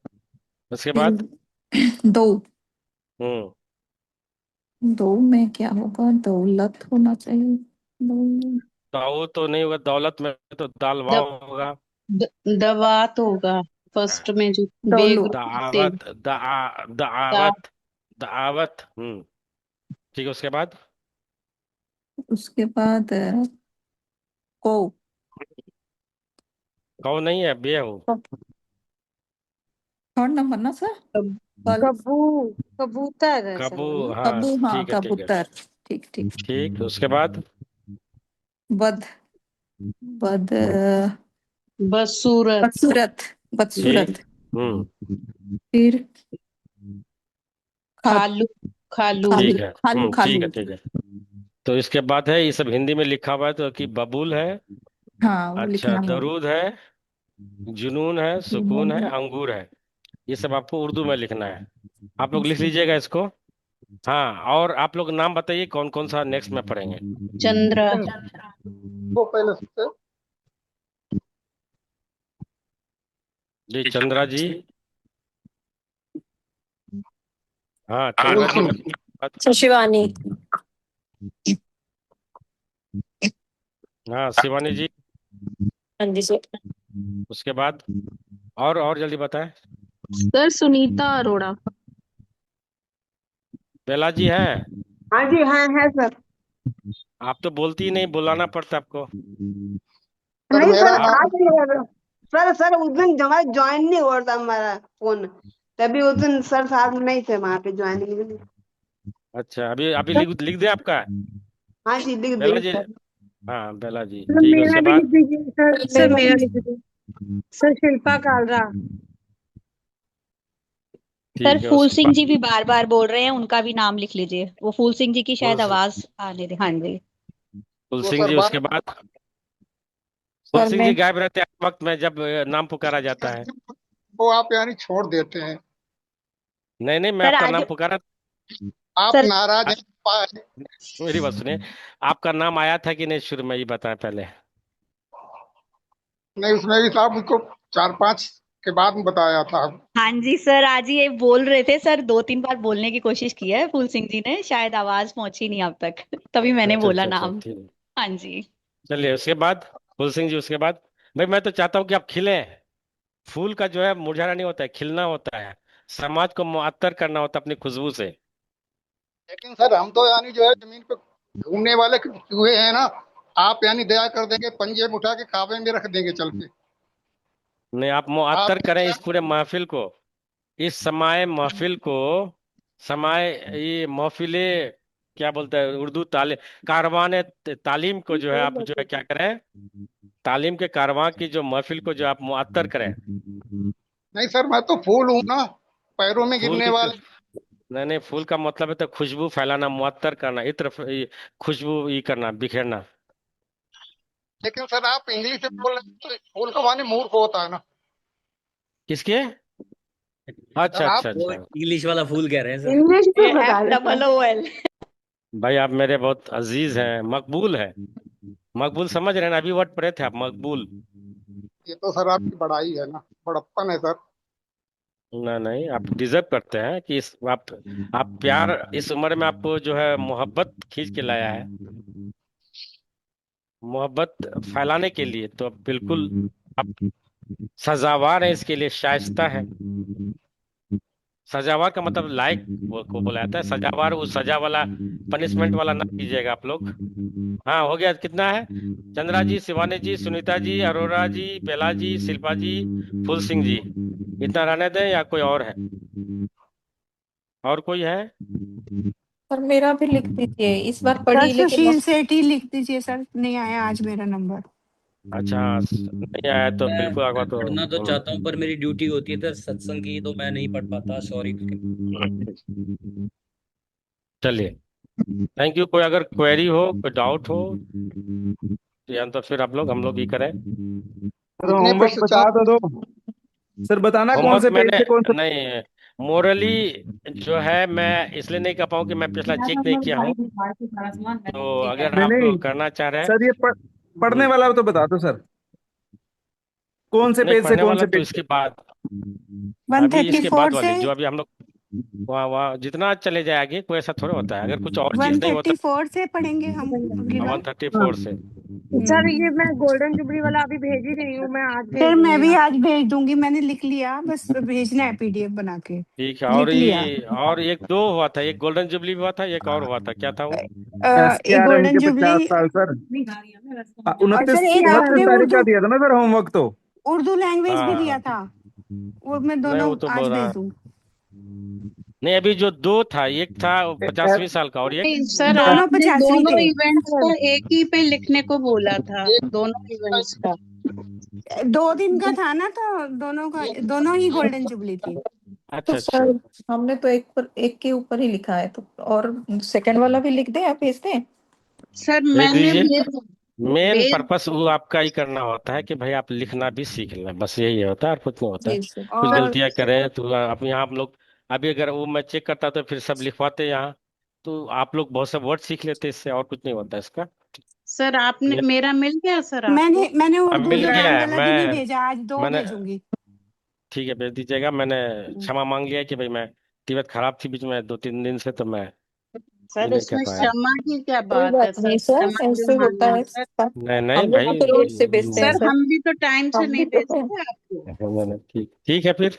उसके बाद। फिर दो, हम्म। दो में क्या होगा? दौलत होना चाहिए। दो, दाऊ तो नहीं होगा, दौलत में तो दाल द, वाव होगा। दवात होगा फर्स्ट में जो दौलू, बेगम से दावत, दा, दावत, दावत। ठीक है, उसके बाद। उसके बाद को कौ नहीं है, बे हो। थर्ड नंबर ना सर? कब- कल, कबू, कबूतर है सर कबू, वो ना। हाँ कबू, हाँ ठीक है, ठीक है। कबूतर। ठीक ठीक। ठीक, उसके बाद। बद, बद बदसूरत, बदसूरत, ठीक। बदसूरत। फिर खा, खालू, खालू, खालू, ठीक है। खालू, ठीक खालू। है, ठीक है। तो इसके बाद है, ये सब हिंदी में लिखा हुआ है तो कि बबूल है। हाँ वो अच्छा, लिखना है। दरूद है, जुनून है, सुकून है, अंगूर है। ये सब आपको उर्दू में लिखना है। आप लोग लिख लीजिएगा इसको। हाँ, और आप लोग नाम बताइए कौन कौन सा नेक्स्ट में पढ़ेंगे। चंद्रा, वो पहले से जी, चंद्रा जी। हाँ, फूल चंद्रा जी सिंह। का। सर शिवानी। हाँ, शिवानी जी। हाँ जी सर। उसके बाद। और जल्दी बताएं। सर सुनीता अरोड़ा। बेला जी है। हाँ जी, हाँ है सर। आप तो बोलती ही नहीं, बुलाना पड़ता आपको। सर नहीं मेरा सर, आप। नाम। आज नहीं है। सर उस दिन हमारा ज्वाइन नहीं हुआ था हमारा फोन, तभी उस दिन सर साहब नहीं थे वहां पे ज्वाइनिंग में। अच्छा, अभी अभी लिख लिख दे आपका। हाँ जी, लिख बेला देंगे जी। सर। हाँ, बेला जी, सर ठीक है, मेरा उसके भी लिख बाद। दीजिए सर, सर मेरा मेरा लिख दीजिए। सर शिल्पा कालरा। सर ठीक है, फूल उसके सिंह बाद। जी भी बार बार बोल रहे हैं, उनका भी नाम लिख लीजिए। वो फूल सिंह जी की फुल शायद आवाज आने दे। हाँ जी। फुल वो सिंह सर जी, बात। उसके बाद। फुल सर सिंह मैं जी गायब रहते हैं हर वक्त में जब नाम पुकारा जाता है। वो आप यानी छोड़ देते हैं। नहीं नहीं, मैं सर आपका आज नाम पुकारा। आप सर नाराज हैं पाए। मेरी बात सुनिए। आपका नाम आया था कि नहीं शुरू में, ये बताएं पहले। नहीं, उसमें भी साहब उसको 4-5 के बाद में बताया था। हाँ जी सर, आज ये बोल रहे थे सर, 2-3 बार बोलने की कोशिश की है फूल सिंह जी ने, शायद आवाज पहुंची नहीं अब तक। तभी मैंने अच्छा, बोला अच्छा, अच्छा, नाम। ठीक है। हाँ जी। चलिए, उसके बाद। फुल सिंह जी, उसके बाद। भाई, मैं तो चाहता हूँ कि आप खिलें। फूल का जो है मुरझाना नहीं होता है, खिलना होता है। समाज को मुअत्तर करना होता है अपनी खुशबू से। लेकिन सर हम तो यानी जो है जमीन पे घूमने वाले चूहे हैं ना। आप यानी दया कर देंगे, पंजे में उठा के काबे में रख देंगे चल के। नहीं, आप मुअत्तर आप करें इस पूरे महफिल को। इस समय महफिल को। समय। ये महफिले। क्या बोलते हैं उर्दू तालीम। कारवान तालीम को जो है, आप जो है क्या करें। तालीम के कारवां की जो महफिल को जो आप मुअत्तर करें। नहीं सर, मैं तो फूल हूं ना, पैरों में फूल गिरने की। वाले। नहीं नहीं, फूल का मतलब है तो खुशबू फैलाना, मुअत्तर करना, इत्र ये खुशबू ये करना, बिखेरना। लेकिन सर आप इंग्लिश में बोल रहे हैं तो फूल का माने मूर्ख होता है ना। किसके? अच्छा, सर आप। अच्छा, वो अच्छा। इंग्लिश वाला फूल कह रहे हैं सर। इंग्लिश में ये बता देता है। FOOL। भाई, आप मेरे बहुत अजीज हैं, मकबूल है। मकबूल समझ रहे हैं ना, अभी वर्ड पढ़े थे आप, मकबूल। ये तो सर आपकी बड़ाई है ना, बड़प्पन है सर। ना नहीं, आप डिजर्व करते हैं कि इस आप प्यार इस उम्र में आपको जो है मोहब्बत खींच के लाया है। मोहब्बत फैलाने के लिए तो आप बिल्कुल। आप सजावार है, इसके लिए शाइस्ता है। सजावार का मतलब लायक को बोला जाता है, सजावार वो सजा वाला। पनिशमेंट वाला ना कीजिएगा आप लोग। हाँ, हो गया, कितना है? चंद्रा जी, शिवानी जी, सुनीता जी, अरोरा जी, बेला जी, शिल्पा जी। फूल सिंह जी। इतना रहने दें या कोई और है? और कोई है? सर मेरा भी लिख दीजिए, इस बार सर पढ़ी लेकिन सुशील सेठी लिख दीजिए सर, नहीं आया आज मेरा नंबर। अच्छा, हाँ, नहीं आया तो बिल्कुल आगा मैं तो। पढ़ना तो चाहता हूँ पर मेरी ड्यूटी होती है तो सत्संग की, तो मैं नहीं पढ़ पाता, सॉरी। चलिए। थैंक यू, कोई अगर क्वेरी हो, कोई डाउट हो। या तो फिर आप लोग हम लोग ये करें। तो इतने होमवर्क बता पश्चात तो दो। सर बताना कौन होमवर्क से पेज मैंने से कौन सा। नहीं, मोरली जो है मैं इसलिए नहीं कर पाऊँ कि मैं पिछला चेक नहीं किया हूँ। तो अगर नहीं आप नहीं करना चाह रहे हैं। सर, ये पढ़ने वाला तो बता दो सर, कौन से नहीं, पेज से पढ़ने कौन वाला से तो पेज इसके बाद, वन अभी थर्टी इसके फोर बाद से वाली जो अभी हम लोग वहाँ वहाँ जितना चले जाए आगे, कोई ऐसा थोड़ा होता है, अगर कुछ और चीज नहीं होता। 134 से पढ़ेंगे हम रीना। 134 से। सर ये मैं गोल्डन जुबली वाला अभी भेज ही रही हूँ, मैं आज भेज फिर मैं दूंगी भी आप। आज भेज दूंगी, मैंने लिख लिया, बस भेजना है पीडीएफ बना के। ठीक है। और लिख लिया। ये और एक दो हुआ था, एक गोल्डन जुबली हुआ था, एक और हुआ था, क्या था वो? एक SKRM गोल्डन के 50 जुबली। साल सर। और उनतीस सर एक 29 आपने तारीख का उर्दू दिया था ना सर होमवर्क तो। उर्दू लैंग्वेज भी दिया हाँ, था, वो मैं नहीं दोनों वो तो आज बोल रहा। भेज दूँ। नहीं, अभी जो दो था, एक था 50वीं साल का और एक। नहीं सर, दोनों आपने 50वीं दोनों थे। इवेंट्स का एक ही पे लिखने को बोला था, एक दोनों इवेंट्स का। 2 दिन का था ना, तो दोनों का, दोनों ही गोल्डन जुबली थी। तो अच्छा अच्छा। सर हमने तो एक के ऊपर ही लिखा है, तो और सेकंड वाला भी लिख दे, आप भेज दें। सर भेज मैंने दीजिए। भेज मेन भेज पर्पस वो आपका ही करना होता है कि भाई आप लिखना भी सीख लें, बस यही होता है, और कुछ नहीं होता है। जी सर। कुछ और गलतियां करें तो आप यहाँ हम लोग, अभी अगर वो मैं चेक करता तो फिर सब लिखवाते यहाँ, तो आप लोग बहुत से वर्ड सीख लेते इससे, और कुछ नहीं होता इसका। सर आपने ये मेरा मिल गया सर मैंने आपको? मैंने अब उर्दू मिल गया जुबान है। वाला भी नहीं मैं भेजा, आज 2 मैंने भेजूंगी। ठीक है, भेज दीजिएगा। मैंने क्षमा मांग लिया कि भाई मैं, तबीयत खराब थी बीच में 2-3 दिन से, तो मैं ये सर नहीं कर इसमें पाया। क्षमा की क्या कोई बात है बात सर, नहीं सर, क्षमा ऐसे क्यों होता मांगना है सर? सर। नहीं नहीं हम भी भाई। तो लेट से भेजते हैं सर सर। हम भी तो टाइम से हम भी नहीं तो हैं। भेजते आपको। ठीक ठीक है फिर।